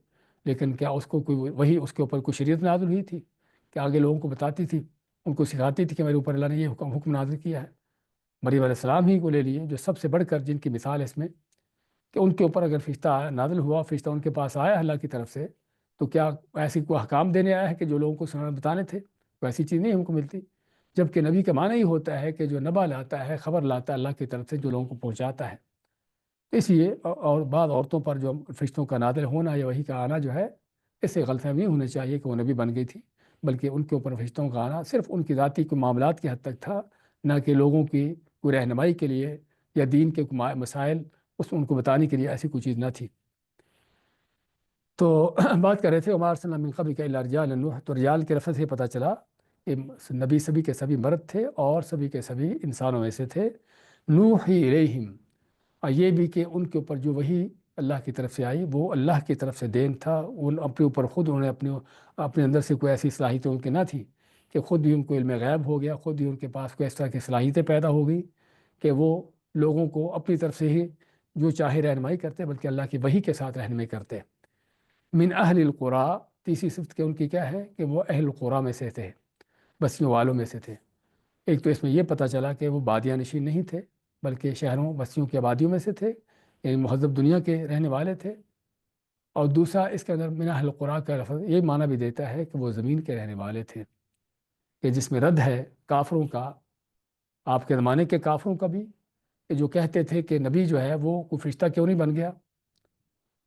لیکن کیا اس کو کوئی وہی اس کے اوپر کوئی شریعت نازل ہوئی تھی کہ آگے لوگوں کو بتاتی تھی، ان کو سکھاتی تھی کہ میرے اوپر اللہ نے یہ حکم نازل کیا ہے؟ مریم علیہ السلام ہی کو لے لیے جو سب سے بڑھ کر جن کی مثال ہے اس میں، کہ ان کے اوپر اگر فرشتہ نازل ہوا، فرشتہ ان کے پاس آیا اللہ کی طرف سے، تو کیا ایسی کوئی احکام دینے آیا ہے کہ جو لوگوں کو سنانا بتانے تھے؟ کوئی ایسی چیز نہیں ہم کو ملتی۔ جبکہ نبی کا معنی ہی ہوتا ہے کہ جو نبا لاتا ہے، خبر لاتا ہے اللہ کی طرف سے جو لوگوں کو پہنچاتا ہے۔ اس لیے اور بعض عورتوں پر جو فرشتوں کا نازل ہونا یا وحی کا آنا جو ہے، اس سے غلط فہمی نہیں ہونے چاہیے کہ وہ نبی بن گئی تھی، بلکہ ان کے اوپر فرشتوں کا آنا صرف ان کی ذاتی کوئی معاملات کی حد تک تھا، نہ کہ لوگوں کی کوئی رہنمائی کے لیے یا دین کے مسائل ان کو بتانے کے لیے ایسی کوئی چیز نہ تھی۔ تو بات کر رہے تھے وما ارسلنا من قبلک الا رجالا نوحی، تو رجال کے لفظ سے پتہ چلا کہ نبی سبھی کے سبھی مرد تھے اور سبھی کے سبھی انسانوں میں سے تھے۔ نوحی الیہم، اور یہ بھی کہ ان کے اوپر جو وحی اللہ کی طرف سے آئی وہ اللہ کی طرف سے دین تھا، ان اپنے اوپر خود انہوں نے اپنے اندر سے کوئی ایسی صلاحیتیں ان کے نہ تھی کہ خود بھی ان کو علم غیب ہو گیا، خود بھی ان کے پاس کوئی اس طرح کی صلاحیتیں پیدا ہو گئی کہ وہ لوگوں کو اپنی طرف سے ہی جو چاہے رہنمائی کرتے، بلکہ اللہ کی وحی کے ساتھ رہنمائی کرتے۔ من اہل القریٰ، تیسری صفت کہ ان کی کیا ہے کہ وہ اہل القریٰ میں سے تھے، بستیوں والوں میں سے تھے۔ ایک تو اس میں یہ پتہ چلا کہ وہ بادیہ نشین نہیں تھے، بلکہ شہروں بستیوں کی آبادیوں میں سے تھے، یعنی مہذب دنیا کے رہنے والے تھے۔ اور دوسرا اس کے اندر من اہل القریٰ کا لفظ یہ معنی بھی دیتا ہے کہ وہ زمین کے رہنے والے تھے، کہ جس میں رد ہے کافروں کا، آپ کے زمانے کے کافروں کا بھی، کہ جو کہتے تھے کہ نبی جو ہے وہ کوئی فرشتہ کیوں نہیں بن گیا،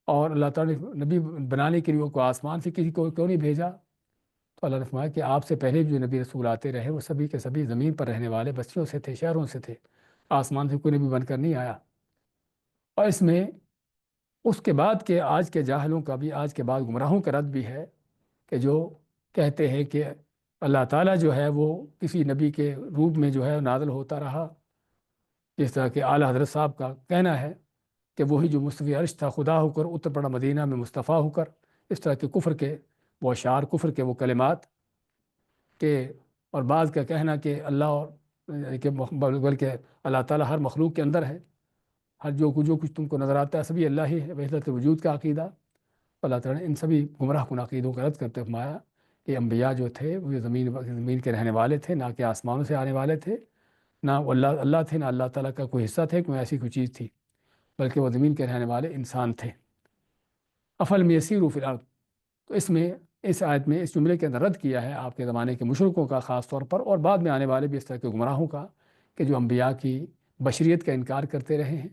اور اللہ تعالیٰ نے نبی بنانے کے لیے وہ کوئی آسمان سے کسی کو کیوں نہیں بھیجا؟ تو اللہ نے فرمایا کہ آپ سے پہلے جو نبی رسول آتے رہے وہ سبھی کے سبھی زمین پر رہنے والے بستیوں سے تھے، شہروں سے تھے، آسمان سے کوئی نبی بن کر نہیں آیا۔ اور اس میں اس کے بعد کے آج کے جاہلوں کا بھی، آج کے بعد گمراہوں کا رد بھی ہے کہ جو کہتے ہیں کہ اللہ تعالیٰ جو ہے وہ کسی نبی کے روپ میں جو ہے نازل ہوتا رہا، جس طرح کہ اعلیٰ حضرت صاحب کا کہنا ہے کہ وہی جو مصطفی عرش تھا خدا ہو کر اتر پڑا مدینہ میں مصطفیٰ ہو کر، اس طرح کے کفر کے وہ اشعار، کفر کے وہ کلمات کہ، اور بعض کا کہنا کہ اللہ اور کہ بلکہ اللہ تعالیٰ ہر مخلوق کے اندر ہے، ہر جو کچھ تم کو نظر آتا ہے سبھی اللہ ہی ہے، وحدت وجود کا عقیدہ۔ اللہ تعالیٰ نے ان سبھی گمراہ کن عقیدوں کا رد کرتے فرمایا کہ انبیاء جو تھے وہ زمین کے رہنے والے تھے، نہ کہ آسمانوں سے آنے والے تھے، نہ اللہ تھے، نہ اللہ تعالیٰ کا کوئی حصہ تھے، کوئی ایسی کوئی چیز تھی۔ بلکہ وہ زمین کے رہنے والے انسان تھے۔ افلم یسیروا فی الارض، تو اس آیت میں اس جملے کے اندر رد کیا ہے آپ کے زمانے کے مشرکوں کا خاص طور پر، اور بعد میں آنے والے بھی اس طرح کے گمراہوں کا، کہ جو انبیاء کی بشریت کا انکار کرتے رہے ہیں۔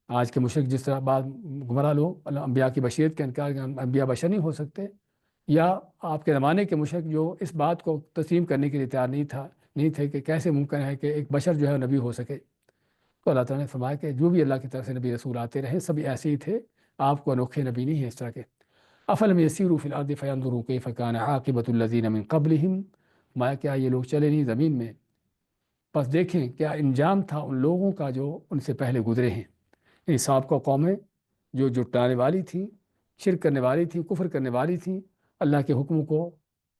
آج کے مشرک جس طرح بعض گمراہ لوگ انبیاء کی بشریت کا انکار، انبیاء بشر نہیں ہو سکتے، یا آپ کے زمانے کے مشرک جو اس بات کو تسلیم کرنے کے لیے تیار نہیں تھے کہ کیسے ممکن ہے کہ ایک بشر جو ہے نبی ہو سکے، تو اللہ تعالیٰ نے فرمایا کہ جو بھی اللہ کی طرف سے نبی رسول آتے رہے سبھی ایسے ہی تھے، آپ کو انوکھے نبی نہیں ہیں اس طرح کے۔ افلم یسیروا فی الارض فینظروا کیف کان عاقبۃ الذین من قبلہم، مایا کیا یہ لوگ چلے نہیں زمین میں، بس دیکھیں کیا انجام تھا ان لوگوں کا جو ان سے پہلے گزرے ہیں۔ یعنی سابقہ قومیں جو جٹانے والی تھیں، شرک کرنے والی تھیں، کفر کرنے والی تھیں، اللہ کے حکم کو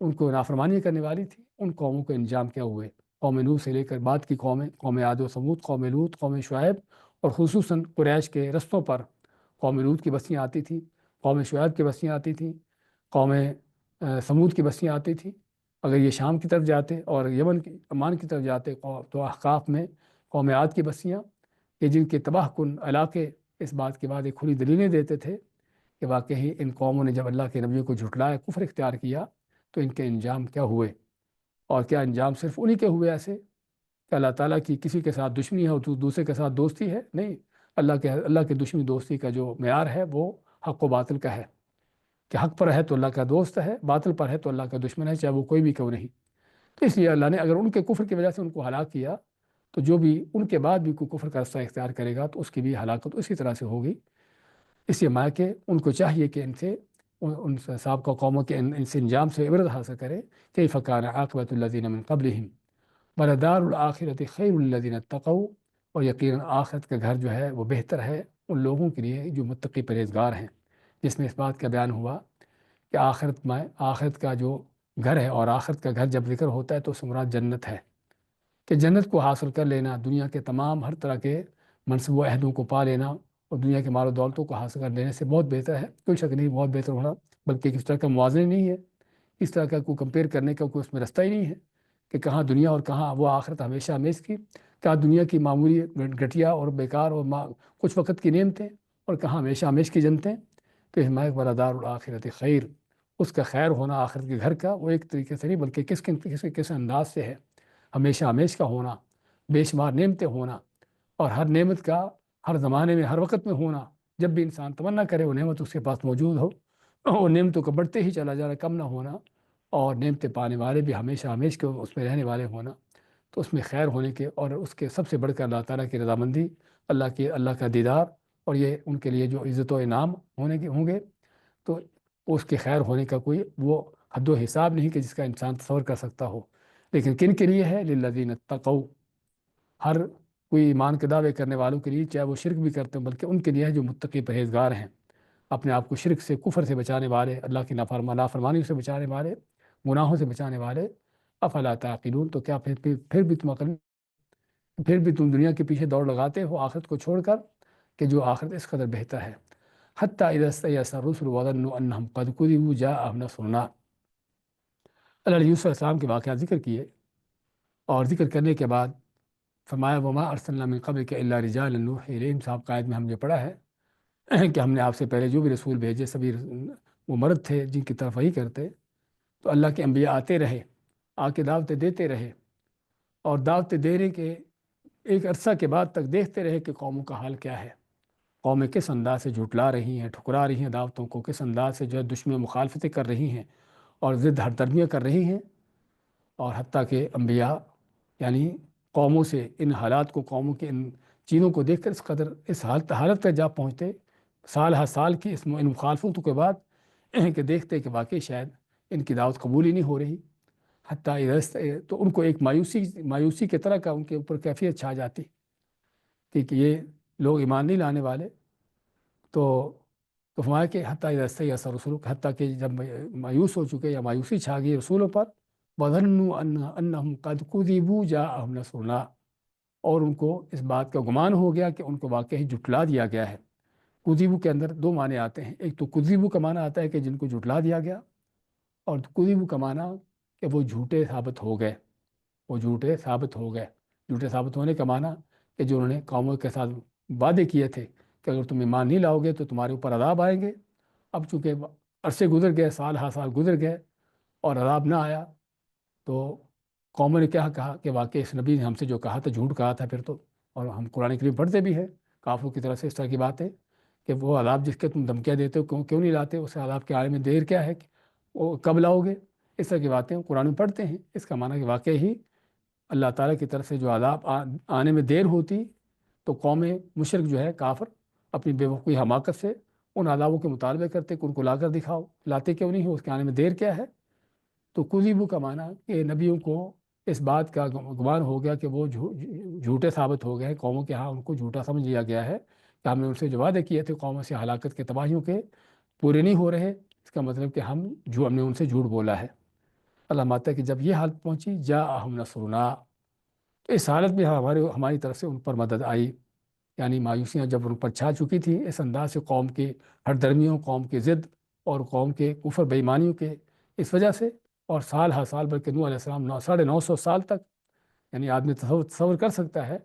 ان کو نافرمانی کرنے والی تھیں، ان قوموں کے انجام کیا ہوئے؟ قوم نوح سے لے کر بعد کی قومیں، قوم عاد و ثمود، قوم لوط، قوم شعیب، اور خصوصاً قریش کے رستوں پر قوم لوط کی بستیاں آتی تھیں، قوم شعیب کی بستیاں آتی تھیں، قوم ثمود کی بستیاں آتی تھیں۔ اگر یہ شام کی طرف جاتے اور یمن کی عمان کی طرف جاتے تو احقاف میں قوم عاد کی بستیاں، کہ جن کے تباہ کن علاقے اس بات کے بعد ایک کھلی دلیلیں دیتے تھے کہ واقعی ان قوموں نے جب اللہ کے نبیوں کو جھٹلایا، کفر اختیار کیا، تو ان کے انجام کیا ہوئے؟ اور کیا انجام صرف انہی کے ہوئے ایسے کہ اللہ تعالیٰ کی کسی کے ساتھ دشمنی ہے اور دوسرے کے ساتھ دوستی ہے؟ نہیں، اللہ کے دشمنی دوستی کا جو معیار ہے وہ حق و باطل کا ہے، کہ حق پر ہے تو اللہ کا دوست ہے، باطل پر ہے تو اللہ کا دشمن ہے، چاہے وہ کوئی بھی کیوں نہیں۔ تو اس لیے اللہ نے اگر ان کے کفر کی وجہ سے ان کو ہلاک کیا، تو جو بھی ان کے بعد بھی کوئی کفر کا رستہ اختیار کرے گا تو اس کی بھی ہلاکت اسی طرح سے ہوگی۔ اس لیے مایا کہ ان کو چاہیے کہ ان سابقہ قوموں کے ان سے انجام سے عبرت حاصل کرے، کیف کان عاقبۃ الذین من قبلہم ولدار الآخرۃ خیر للذین اتقوا، اور یقیناً آخرت کا گھر جو ہے وہ بہتر ہے ان لوگوں کے لیے جو متقی پرہیزگار ہیں، جس میں اس بات کا بیان ہوا کہ آخرت کا جو گھر ہے، اور آخرت کا گھر جب ذکر ہوتا ہے تو اس سے مراد جنت ہے، کہ جنت کو حاصل کر لینا، دنیا کے تمام ہر طرح کے منصب و عہدوں کو پا لینا اور دنیا کے مال و دولتوں کو حاصل کر لینے سے بہت بہتر ہے، کوئی شک نہیں بہت بہتر ہونا، بلکہ کس طرح کا موازنہ نہیں ہے، اس طرح کا کوئی کمپیئر کرنے کا کوئی اس میں رستہ ہی نہیں ہے کہ کہاں دنیا اور کہاں وہ آخرت ہمیشہ ہمیش کی، کہاں دنیا کی معمولی گھٹیا اور بیکار اور کچھ وقت کی نعمتیں، اور کہاں ہمیشہ ہمیش کی جنتیں۔ تو ہمایت والا دار الآخرت خیر، اس کا خیر ہونا آخرت کے گھر کا، وہ ایک طریقے سے نہیں بلکہ کس انداز سے ہے، ہمیشہ ہمیش کا ہونا، بے شمار نعمتیں ہونا، اور ہر نعمت کا ہر زمانے میں ہر وقت میں ہونا، جب بھی انسان تمنا کرے وہ نعمت اس کے پاس موجود ہو، اور نعمتوں کو بڑھتے ہی چلا جا رہا، کم نہ ہونا، اور نعمتیں پانے والے بھی ہمیشہ ہمیش کے اس میں رہنے والے ہونا، تو اس میں خیر ہونے کے، اور اس کے سب سے بڑھ کر اللہ تعالیٰ کی رضامندی، اللہ کا دیدار، اور یہ ان کے لیے جو عزت و انعام ہوں گے، تو اس کے خیر ہونے کا کوئی وہ حد و حساب نہیں کہ جس کا انسان تصور کر سکتا ہو۔ لیکن کن کے لیے ہے؟ للذین اتقوا، ہر کوئی ایمان کے دعوے کرنے والوں کے لیے، چاہے وہ شرک بھی کرتے ہیں، بلکہ ان کے لیے ہے جو متقی پرہیزگار ہیں، اپنے آپ کو شرک سے، کفر سے بچانے والے، اللہ کی نافرمانی سے بچانے والے، گناہوں سے بچانے والے۔ افلا تعقلون، تو کیا پھر بھی تم دنیا کے پیچھے دوڑ لگاتے ہو آخرت کو چھوڑ کر، کہ جو آخرت اس قدر بہتر ہے۔ حتی اذا استیأس الرسل وظنوا انہم قد کذبوا جاءہم نصرنا، اللہ نے یوسف علیہ السلام کے واقعات ذکر کیے، اور ذکر کرنے کے بعد فرمایا وما ارسلنا من قبلک الا رجالا نوحی الیہم، صاحب قائد میں ہم نے پڑھا ہے کہ ہم نے آپ سے پہلے جو بھی رسول بھیجے سبھی وہ مرد تھے جن کی طرف وحی کرتے، تو اللہ کے انبیاء آتے رہے، آ کے دعوتیں دیتے رہے، اور دعوتیں دینے کے ایک عرصہ کے بعد تک دیکھتے رہے کہ قوموں کا حال کیا ہے، قومیں کس انداز سے جھٹلا رہی ہیں، ٹھکرا رہی ہیں دعوتوں کو، کس انداز سے جو ہے دشمن مخالفتیں کر رہی ہیں اور ضد ہردرمیاں کر رہی ہیں، اور حتیٰ کہ انبیاء یعنی قوموں سے ان حالات کو، قوموں کے ان چیزوں کو دیکھ کر اس قدر اس حالت پر جا پہنچتے سال ہر سال کی ان مخالفتوں کے بعد کہ دیکھتے کہ واقعی شاید ان کی دعوت قبول ہی نہیں ہو رہی، حتیٰ تو ان کو ایک مایوسی کی طرح کا ان کے اوپر کیفیت چھا جاتی کہ یہ لوگ ایمان نہیں لانے والے، تو فرمایا کہ حتیٰ اذا استیأس الرسل، حتیٰ کہ جب مایوس ہو چکے یا مایوسی چھا گئی رسولوں پر، وظنوا انہم قد کذبوا جاءہم نصرنا، اور ان کو اس بات کا گمان ہو گیا کہ ان کو واقعی جھٹلا دیا گیا ہے۔ کذبوا کے اندر دو معنی آتے ہیں، ایک تو کذبوا کا معنی آتا ہے کہ جن کو جھٹلا دیا گیا، اور کذبوا کا معنی کہ وہ جھوٹے ثابت ہو گئے، جھوٹے ثابت ہونے کا معنی کہ جو انہوں نے قوموں کے ساتھ وعدے کیے تھے کہ اگر تم ایمان نہیں لاؤ گے تو تمہارے اوپر عذاب آئیں گے۔ اب چونکہ عرصے گزر گئے، سال ہا سال گزر گئے اور عذاب نہ آیا، تو قوموں نے کیا کہا کہ واقعی اس نبی نے ہم سے جو کہا تھا جھوٹ کہا تھا پھر تو۔ اور ہم قرآن کریم پڑھتے بھی ہیں کافروں کی طرف سے اس طرح کی باتیں کہ وہ عذاب جس کے تم دھمکیاں دیتے ہو کیوں نہیں لاتے، اس عذاب کے آنے میں دیر کیا ہے، وہ کب لاؤ گے، اس طرح کی باتیں قرآن میں پڑھتے ہیں۔ اس کا معنی کہ واقعی ہی اللہ تعالیٰ کی طرف سے جو عذاب آنے میں دیر ہوتی تو قوم مشرک جو ہے کافر اپنی بے وقوفی حماقت سے ان عذابوں کے مطالبے کرتے کہ ان کو لا کر دکھاؤ، لاتے کیوں نہیں ہو، اس کے آنے میں دیر کیا ہے۔ تو کذیبو کا معنی کہ نبیوں کو اس بات کا گمان ہو گیا کہ وہ جھوٹے ثابت ہو گئے، قوموں کے ہاں ان کو جھوٹا سمجھ لیا گیا ہے کہ ہم نے ان سے جو وعدے کیے تھے قوموں سے ہلاکت کے تباہیوں کے پورے نہیں ہو رہے، اس کا مطلب کہ ہم نے ان سے جھوٹ بولا ہے۔ اللہ ماتا کہ جب یہ حالت پہنچی جاءہم نصرنا، تو اس حالت میں ہماری طرف سے ان پر مدد آئی، یعنی مایوسیاں جب ان پر چھا چکی تھی اس انداز سے، قوم کے ہر درمیوں، قوم کے ضد اور قوم کے کفر بے ایمانیوں کے اس وجہ سے، اور سال ہر سال بلکہ نوح علیہ السلام 950 سال تک، یعنی آدمی تصور کر سکتا ہے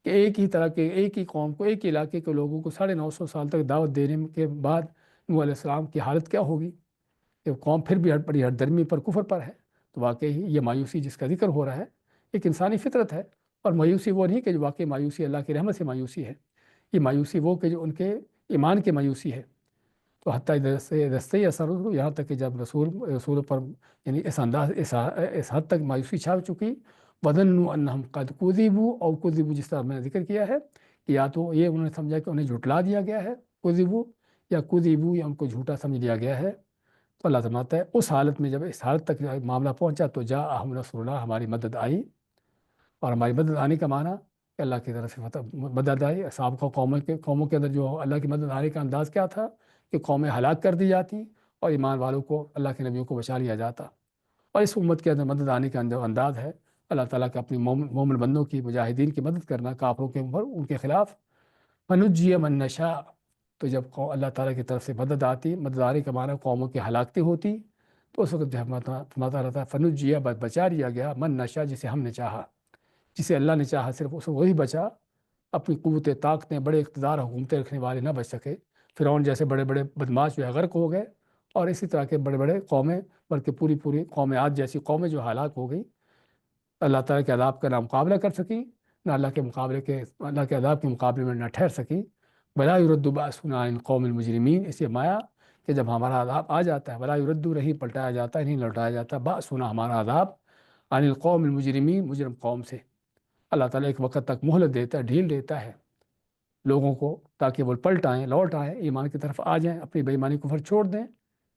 کہ ایک ہی طرح کے ایک ہی قوم کو، ایک ہی علاقے کے لوگوں کو 950 سال تک دعوت دینے کے بعد نوح علیہ السلام کی حالت کیا ہوگی کہ قوم پھر بھی بڑی ہر درمی پر، کفر پر ہے۔ تو واقعی یہ مایوسی جس کا ذکر ہو رہا ہے ایک انسانی فطرت ہے، اور مایوسی وہ نہیں کہ جو واقعی مایوسی اللہ کی رحمت سے مایوسی ہے، یہ مایوسی وہ کہ جو ان کے ایمان کے مایوسی ہے۔ تو حتیٰ دستے اثر یہاں تک کہ جب رسول پر یعنی اس انداز اس حد تک مایوسی چھا چکی، وظنوا انہم قد کذبوا او کذبوا، جس طرح میں نے ذکر کیا ہے کہ یا تو یہ انہوں نے سمجھا کہ انہیں جھٹلا دیا گیا ہے کذبوا، یا کذبوا یا ان کو جھوٹا سمجھ لیا گیا ہے۔ تو اللہ فرماتا ہے اس حالت میں جب اس حالت تک معاملہ پہنچا تو جاءہم نصرنا، ہماری مدد آئی۔ اور ہماری مدد آنے کا معنی کہ اللہ کی طرف سے مدد آئی۔ سابقہ قوموں کے اندر جو اللہ کی مدد آنے کا انداز کیا تھا کہ قومیں ہلاک کر دی جاتی اور ایمان والوں کو، اللہ کے نبیوں کو بچا لیا جاتا۔ اور اس امت کے اندر مدد آنے کا انداز ہے اللہ تعالیٰ کے اپنی مومن بندوں کی، مجاہدین کی مدد کرنا کافروں کے اوپر، ان کے خلاف۔ فنجی من نشاء، تو جب اللہ تعالیٰ کی طرف سے مدد آتی، مدد آنے کا معنی قوموں کی ہلاکتی ہوتی، تو اس وقت فرماتا رہتا فنجیہ، بچا لیا گیا، من نشاء، جسے ہم نے چاہا، جسے اللہ نے چاہا صرف اسے وہی بچا۔ اپنی قوت طاقتیں، بڑے اقتدار، حکومتیں رکھنے والے نہ بچ سکے۔ فرعون جیسے بڑے بڑے بدماش جو ہے غرق ہو گئے، اور اسی طرح کے بڑے بڑے قومیں، بلکہ پوری قوم عاد جیسی قومیں جو ہلاک ہو گئی، اللہ تعالیٰ کے عذاب کا نہ مقابلہ کر سکیں، نہ اللہ کے عذاب کے مقابلے میں نہ ٹھہر سکیں۔ ولا يرد بأسنا عن قوم المجرمین، اسے مایا کہ جب ہمارا عذاب آ جاتا ہے، ولا يرد، نہیں پلٹایا جاتا، نہیں لوٹایا جاتا، بأسنا، ہمارا عذاب، عن القوم المجرمین، مجرم قوم سے۔ اللہ تعالیٰ ایک وقت تک مہلت دیتا ہے، ڈھیل دیتا ہے لوگوں کو تاکہ وہ پلٹ آئیں، لوٹ آئیں، ایمان کی طرف آ جائیں، اپنی بے ایمانی کفر چھوڑ دیں۔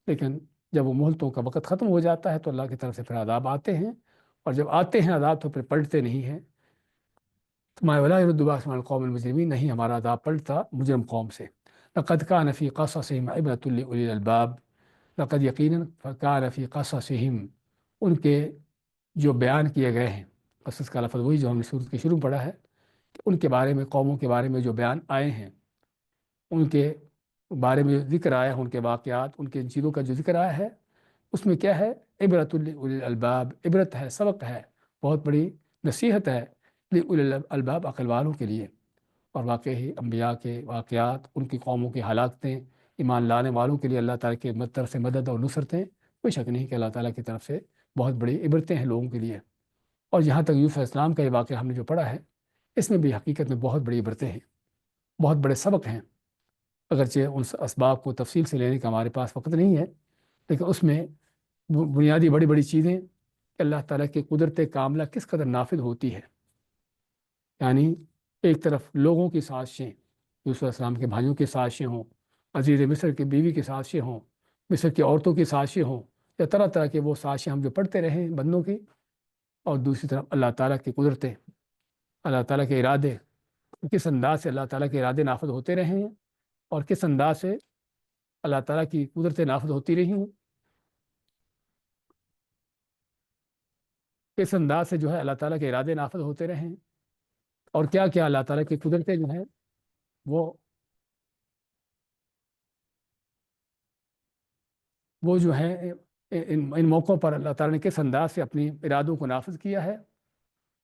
لیکن جب وہ مہلتوں کا وقت ختم ہو جاتا ہے تو اللہ کی طرف سے پھر عذاب آتے ہیں، اور جب آتے ہیں عذاب تو پھر پلٹتے نہیں ہیں۔ ما ولا يرد بأسنا عن القوم المجرمین، نہیں ہمارا عذاب پلٹتا مجرم قوم سے۔ لقد كان في قصصهم عبرة لأولي الألباب، لقد یقیناً كان في قصصهم، ان کے جو بیان کیے گئے ہیں، قصص کا لفظ وہی جو ہم نے سورت کے شروع پڑھا ہے، ان کے بارے میں، قوموں کے بارے میں جو بیان آئے ہیں، ان کے بارے میں ذکر آیا ہے، ان کے واقعات، ان کے ان چیزوں کا جو ذکر آیا ہے، اس میں کیا ہے؟ عبرۃ لأولی الالباب، عبرت ہے، سبق ہے، بہت بڑی نصیحت ہے لأولی الالباب، عقل والوں کے لیے۔ اور واقعی انبیاء کے واقعات، ان کی قوموں کی ہلاکتیں، ایمان لانے والوں کے لیے اللہ تعالیٰ کی طرف سے مدد اور نصرتیں، کوئی شک نہیں کہ اللہ تعالیٰ کی طرف سے بہت بڑی عبرتیں ہیں لوگوں کے لیے۔ اور یہاں تک یوسف علیہ السلام کا یہ واقعہ ہم نے جو پڑھا ہے، اس میں بھی حقیقت میں بہت بڑی عبرتیں ہیں، بہت بڑے سبق ہیں۔ اگرچہ ان اسباب کو تفصیل سے لینے کا ہمارے پاس وقت نہیں ہے، لیکن اس میں بنیادی بڑی بڑی چیزیں کہ اللہ تعالیٰ کی قدرت کاملہ کس قدر نافذ ہوتی ہے۔ یعنی ایک طرف لوگوں کی سازشیں، یوسف علیہ السلام کے بھائیوں کی سازشیں ہوں، عزیز مصر کی بیوی کی سازشیں ہوں، مصر کی عورتوں کی سازشیں ہوں، یا طرح طرح کے وہ سازشیں ہم جو پڑھتے رہے ہیں بندوں کی، اور دوسری طرف اللہ تعالیٰ کی قدرتیں، اللہ تعالیٰ کے ارادے، کس انداز سے اللہ تعالیٰ کے ارادے نافذ ہوتے رہے ہیں، اور کس انداز سے اللہ تعالیٰ کی قدرتیں نافذ ہوتی رہی ہیں، کس انداز سے جو ہے اللہ تعالیٰ کے ارادے نافذ ہوتے رہے ہیں، اور کیا کیا اللہ تعالیٰ کی قدرتیں جو ہیں وہ جو ہے ان موقعوں پر اللہ تعالیٰ نے کس انداز سے اپنی ارادوں کو نافذ کیا ہے،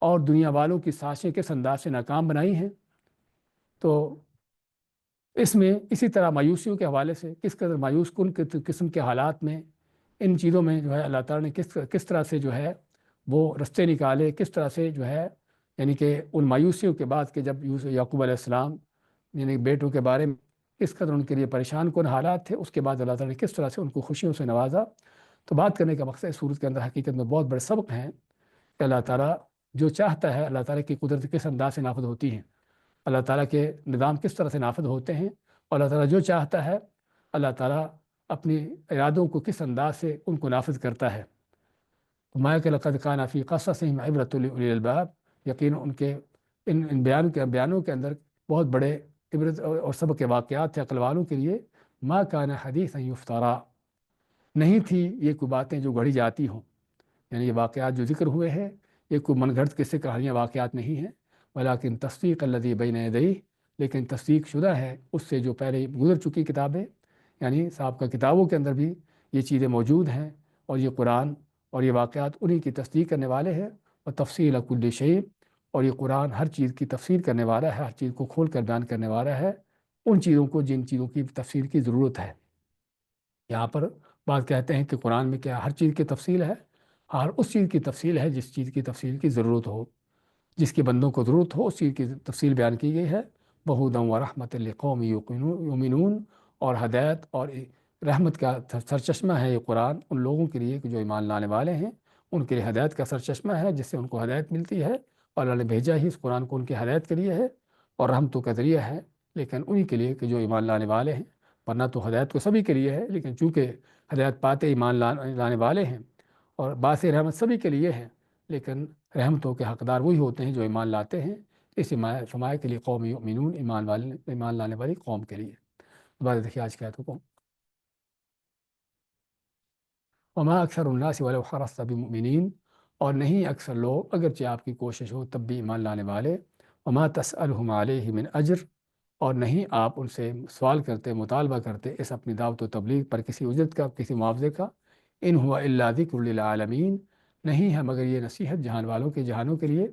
اور دنیا والوں کی سازشیں کس انداز سے ناکام بنائی ہیں۔ تو اس میں اسی طرح مایوسیوں کے حوالے سے کس قدر مایوس کن قسم کے حالات میں ان چیزوں میں جو ہے اللہ تعالیٰ نے کس طرح سے جو ہے وہ رستے نکالے، کس طرح سے جو ہے یعنی کہ ان مایوسیوں کے بعد کہ جب یعقوب علیہ السلام یعنی بیٹوں کے بارے میں کس قدر ان کے لیے پریشان کن حالات تھے، اس کے بعد اللہ تعالیٰ نے کس طرح سے ان کو خوشیوں سے نوازا۔ تو بات کرنے کا مقصد اس صورت کے اندر حقیقت میں بہت بڑے سبق ہیں کہ اللہ تعالیٰ جو چاہتا ہے، اللہ تعالیٰ کی قدرت کس انداز سے نافذ ہوتی ہے، اللہ تعالیٰ کے نظام کس طرح سے نافذ ہوتے ہیں، اور اللہ تعالیٰ جو چاہتا ہے اللہ تعالیٰ اپنی ارادوں کو کس انداز سے ان کو نافذ کرتا ہے۔ ما کہ لقد کان فی قصصہم عبرۃ لاولی الالباب، یقین ان کے ان بیانوں کے اندر بہت بڑے عبرت اور سبق کے واقعات تھے عقل والوں کے لیے۔ ما کان حدیثا یفترا، نہیں تھی یہ کوئی باتیں جو گڑھی جاتی ہوں، یعنی یہ واقعات جو ذکر ہوئے ہیں یہ کوئی من گھڑت قصے کہانیاں واقعات نہیں ہیں، ولیکن تصدیق الذی بین یدیہ، لیکن تصدیق شدہ ہے اس سے جو پہلے گزر چکی کتابیں، یعنی سابقہ کتابوں کے اندر بھی یہ چیزیں موجود ہیں، اور یہ قرآن اور یہ واقعات انہی کی تصدیق کرنے والے ہیں۔ اور تفصیل کل شیء، اور یہ قرآن ہر چیز کی تفصیل کرنے والا ہے، ہر چیز کو کھول کر بیان کرنے والا ہے، ان چیزوں کو جن چیزوں کی تفصیل کی ضرورت ہے۔ یہاں پر بات کہتے ہیں کہ قرآن میں کیا ہر چیز کی تفصیل ہے؟ ہر اس چیز کی تفصیل ہے جس چیز کی تفصیل کی ضرورت ہو، جس کے بندوں کو ضرورت ہو اس چیز کی تفصیل بیان کی گئی ہے۔ بہودًا ورحمۃ لقوم یؤمنون، اور ہدایت اور رحمت کا سرچشمہ ہے یہ قرآن ان لوگوں کے لیے کہ جو ایمان لانے والے ہیں، ان کے لیے ہدایت کا سرچشمہ ہے جس سے ان کو ہدایت ملتی ہے، اور اللہ نے بھیجا ہی اس قرآن کو ان کی ہدایت کے لیے ہے، اور رحمتوں کا ذریعہ ہے لیکن انہی کے لیے کہ جو ایمان لانے والے ہیں، ورنہ تو ہدایت تو سبھی کے لیے ہے، لیکن چونکہ ہدایت پاتے ایمان لانے والے ہیں، اور باعث رحمت سبھی کے لیے ہے، لیکن رحمتوں کے حقدار وہی ہوتے ہیں جو ایمان لاتے ہیں۔ اس فرمایا کے لیے قوم یؤمنون، ایمان لانے والی قوم کے لیے۔ دوبارہ دیکھیے آج کی آیت کو، وما اکثر الناس ولو حرصت بمؤمنین، اور نہیں اکثر لوگ اگرچہ آپ کی کوشش ہو تب بھی ایمان لانے والے۔ وما تسألہم علیہ من اجر، اور نہیں آپ ان سے سوال کرتے، مطالبہ کرتے اس اپنی دعوت و تبلیغ پر کسی اجرت کا، کسی معاوضے کا۔ ان ہوا الا ذکر للعالمین، نہیں ہے مگر یہ نصیحت جہان والوں کے، جہانوں کے لیے۔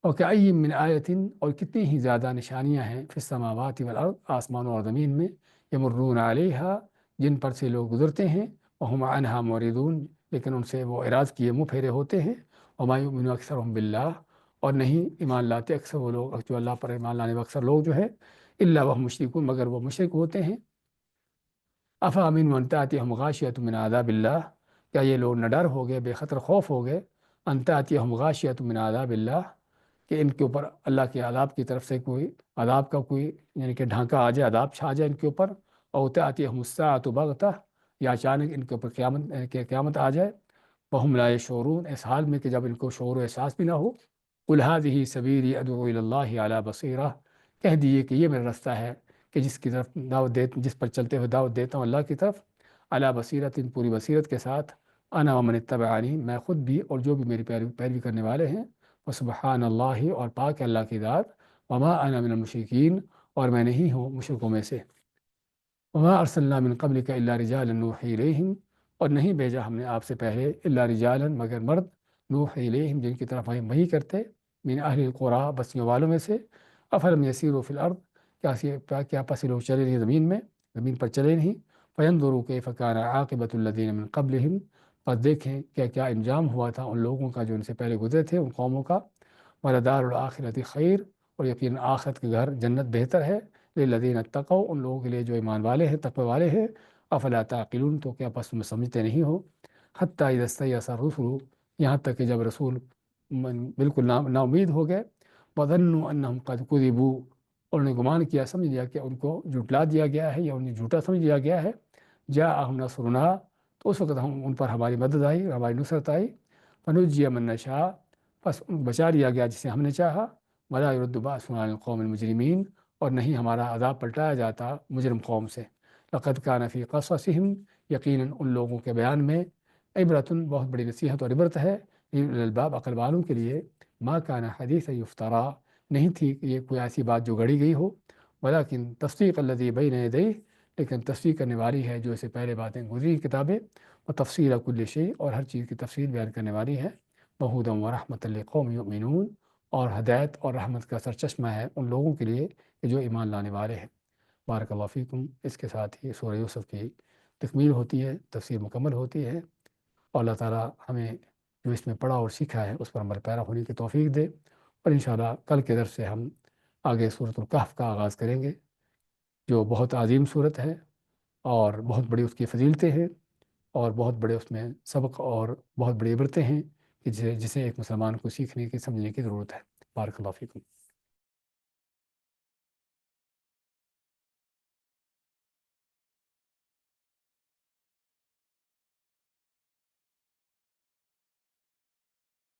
اور کأی من آیت، اور کتنی ہی زیادہ نشانیاں ہیں فی السماوات والارض، آسمانوں اور زمین میں، یمرون علیہا، جن پر سے لوگ گزرتے ہیں، وہم عنہا معرضون، لیکن ان سے وہ اعراض کیے منہ پھیرے ہوتے ہیں۔ وما یؤمن اکثرهم باللہ، اور نہیں ایمان لاتے اکثر وہ لوگ جو اللہ پر ایمان لانے والے اکثر لوگ جو ہے، الا وهم مشرکون، مگر وہ مشرک ہوتے ہیں۔ افامن ان تأتیہم غاشیۃ من عذاب اللہ، کیا یہ لوگ نہ ڈر ہو گئے، بے خطر خوف ہو گئے، ان تأتیہم غاشیۃ من عذاب اللہ، کہ ان کے اوپر اللہ کے عذاب کی طرف سے کوئی عذاب کا کوئی یعنی کہ ڈھانکہ آ جائے، عذاب چھا جائے ان کے اوپر، او تأتیہم الساعۃ بغتہ، یا اچانک ان کے اوپر قیامت آ جائے، وہم لا یشعرون، اس حال میں کہ جب ان کو شعور و احساس بھی نہ ہو۔ قل ھذہ سبیلی ادعو الی اللہ علی بصیرہ، کہہ دیے کہ یہ میرا رستہ ہے کہ جس کی طرف جس پر چلتے ہوئے دعوت دیتا ہوں اللہ کی طرف، علی بصیرت، پوری بصیرت کے ساتھ، انا ومن اتبعنی، میں خود بھی اور جو بھی میری پیروی کرنے والے ہیں، وسبحان اللہ، اور پاک ہے اللہ کی ذات، وما انا من المشرکین، اور میں نہیں ہوں مشرکوں میں سے۔ وما ارسلنا من قبلک الا رجالا نوحی الیہم، اور نہیں بھیجا ہم نے آپ سے پہلے الا رجالا، مگر مرد، نوحی الیہم، جن کی طرف ہم وحی کرتے، من اہل القریٰ، بستیوں والوں میں سے۔ افلم یسیروا فی الارض، کیا پس لوگ چلے نہیں زمین پر چلے نہیں، فینظروا کیف کان عاقبۃ الذین من قبلہم، پس دیکھیں کیا کیا انجام ہوا تھا ان لوگوں کا جو ان سے پہلے گزرے تھے، ان قوموں کا۔ وَلَدَارُ الْآخِرَةِ خیر، اور یقیناً آخرت کے گھر جنت بہتر ہے، للذین اتقوا، ان لوگوں کے لیے جو ایمان والے ہیں، تقوی والے ہیں۔ افلا تعقلون، تو کیا پس تم سمجھتے نہیں ہو؟ حتی اذا استیأس الرسل، یہاں تک کہ جب رسول بالکل نا امید ہو گئے، وظنوا انہم قد کذبوا، اور انہوں نے گمان کیا، سمجھ لیا کہ ان کو جھٹلا دیا گیا ہے یا انہیں جھوٹا سمجھ لیا گیا ہے، جاءہم نصرنا، تو اس وقت ان پر ہماری مدد آئی، ہماری نصرت آئی، فنجی من نشاء، بس بچا لیا گیا جسے ہم نے چاہا، ولا يرد بأسنا عن القوم المجرمین، اور نہیں ہمارا عذاب پلٹایا جاتا مجرم قوم سے۔ لقد کان فی قصصہم، یقیناً ان لوگوں کے بیان میں، عبرۃ، بہت بڑی نصیحت اور عبرت ہے، للالباب، عقل والوں کے لیے۔ ما کان حدیثا یفترا، نہیں تھی کہ یہ کوئی ایسی بات جو گھڑی گئی ہو، ولیکن تصدیق الذی بین یدیہ، لیکن تصدیق کرنے والی ہے جو اس سے پہلے باتیں گزری کتابیں، و تفصیل کل شیء، اور ہر چیز کی تفصیل بیان کرنے والی ہے، وہدی ورحمۃ لقوم یؤمنون، اور ہدایت اور رحمت کا سرچشمہ ہے ان لوگوں کے لیے کہ جو ایمان لانے والے ہیں۔ بارک اللہ فیکم۔ اس کے ساتھ ہی سورہ یوسف کی تکمیل ہوتی ہے، تفسیر مکمل ہوتی ہے، اور اللہ تعالیٰ ہمیں جو اس میں پڑھا اور سیکھا ہے اس پر عمل پیرا ہونے کی توفیق دے۔ اور انشاءاللہ کل کے درس سے ہم آگے سورۃ الکہف کا آغاز کریں گے، جو بہت عظیم صورت ہے اور بہت بڑی اس کی فضیلتیں ہیں، اور بہت بڑے اس میں سبق اور بہت بڑی عبرتیں ہیں کہ جسے ایک مسلمان کو سیکھنے کی، سمجھنے کی ضرورت ہے۔ بارک اللہ فیکم۔